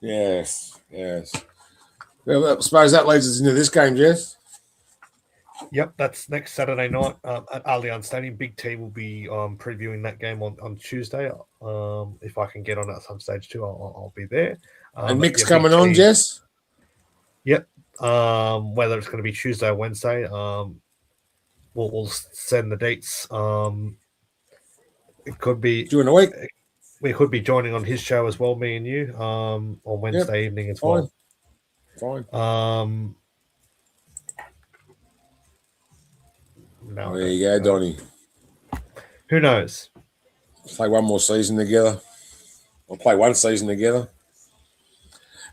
Yes. Well, I suppose that leads us into this game, Jess. Yep, that's next Saturday night at Allianz Stadium. Big T will be previewing that game on Tuesday. If I can get on at some stage too, I'll be there. And Mick's coming on, Jess? Yep. Whether it's going to be Tuesday or Wednesday, we'll send the dates. It could be during the week. We could be joining on his show as well, me and you, on Wednesday evening as well. Fine. No, there you go, Donnie. Who knows? Play one more season together. Or play one season together.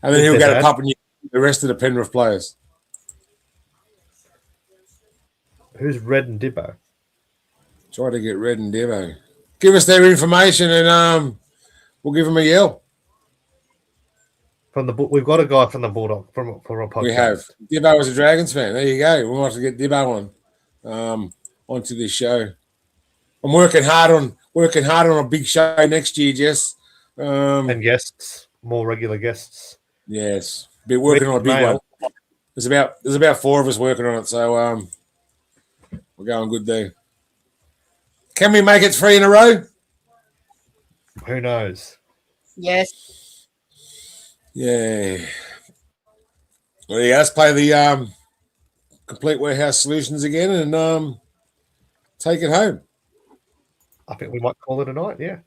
And then he'll go to Papua New Guinea, the rest of the Penrith players. Who's Red and Dibbo? Try to get Red and Dibbo. Give us their information and we'll give them a yell. We've got a guy from the Bulldog from a podcast. We have. Dibbo was a Dragons fan. There you go. We might have to get Dibbo onto this show. I'm working hard on a big show next year, Jess. And guests, more regular guests. Yes, be working on a big one. There's about 4 of us working on it, so we're going good there. Can we make it 3 in a row? Who knows? Yes. Yeah. Well, yeah, let's play the Complete Warehouse Solutions again and take it home. I think we might call it a night, yeah.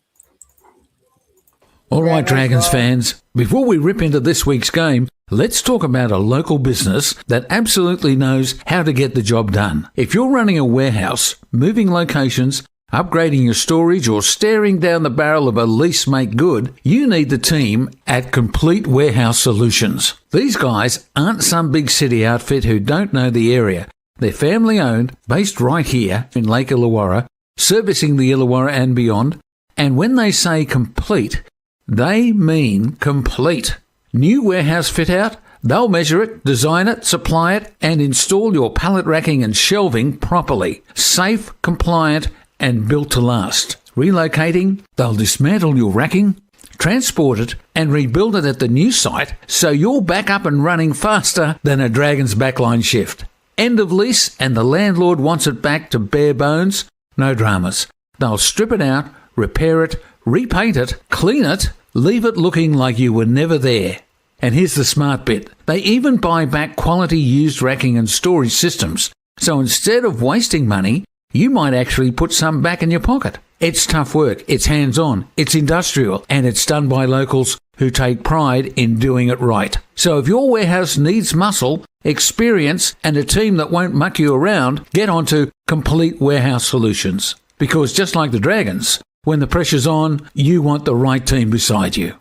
All right, Dragons fans, before we rip into this week's game, let's talk about a local business that absolutely knows how to get the job done. If you're running a warehouse, moving locations, upgrading your storage, or staring down the barrel of a lease make good, you need the team at Complete Warehouse Solutions. These guys aren't some big city outfit who don't know the area. They're family owned, based right here in Lake Illawarra, servicing the Illawarra and beyond. And when they say complete, they mean complete. New warehouse fit out, they'll measure it, design it, supply it, and install your pallet racking and shelving properly. Safe, compliant, and built to last. Relocating, they'll dismantle your racking, transport it, and rebuild it at the new site so you're back up and running faster than a Dragon's backline shift. End of lease and the landlord wants it back to bare bones? No dramas. They'll strip it out, repair it, repaint it, clean it, leave it looking like you were never there. And here's the smart bit. They even buy back quality used racking and storage systems. So instead of wasting money, you might actually put some back in your pocket. It's tough work, it's hands-on, it's industrial, and it's done by locals who take pride in doing it right. So if your warehouse needs muscle, experience, and a team that won't muck you around, get onto Complete Warehouse Solutions. Because just like the Dragons, when the pressure's on, you want the right team beside you.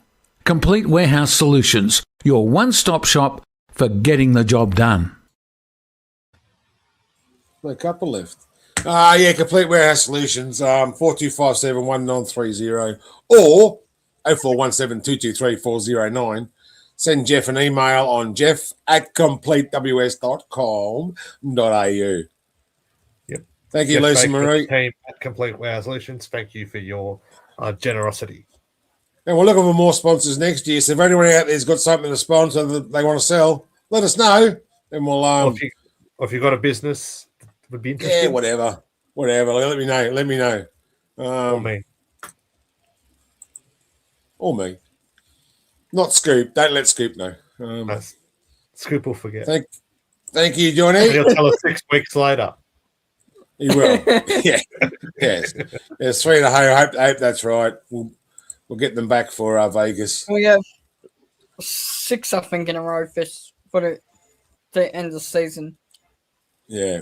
Complete Warehouse Solutions, your one-stop shop for getting the job done. A couple left. Yeah, Complete Warehouse Solutions, 42571930 or 0417223409. Send Jeff an email on jeff@completews.com.au. Yep. Thank you, Lucy Marie. Team at Complete Warehouse Solutions, thank you for your generosity. And we're looking for more sponsors next year. So if anyone out there's got something to sponsor that they want to sell, let us know. And we'll or if you've got a business that would be interesting. Yeah, whatever. Let me know. Or me. Or me. Not Scoop. Don't let Scoop know. Scoop will forget. Thank you, Johnny. And he'll tell us 6 weeks later. He will. Yeah. Yes. There's 3 in a row. I hope that's right. We'll get them back for Vegas. We have 6, I think, in a row for the end of the season. Yeah.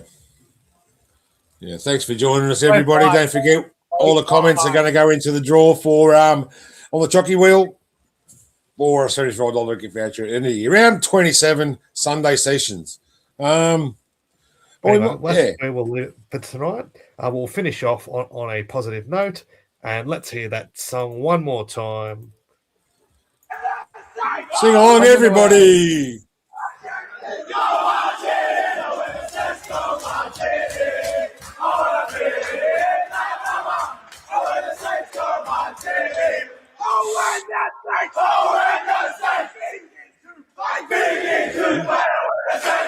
Yeah. Thanks for joining us, everybody. Don't forget, all the comments are going to go into the draw for on the jockey wheel or a $75 gift voucher in the round 27 Sunday sessions. Anyway, we will leave it for tonight. We'll finish off on a positive note, and let's hear that song one more time. Sing on, everybody.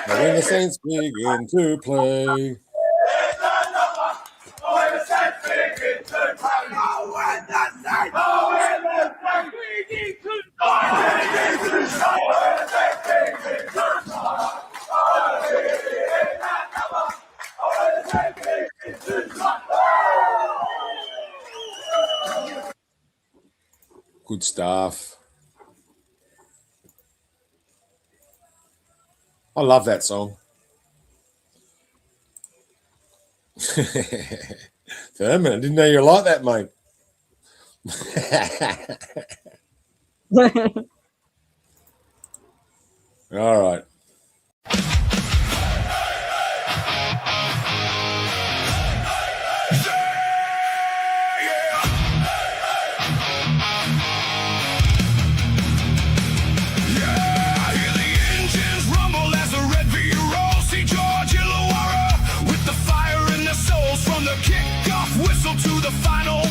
When the Saints begin to play. Good stuff. I love that song. Thurman, I didn't know you like that, mate. All right. Whistle to the final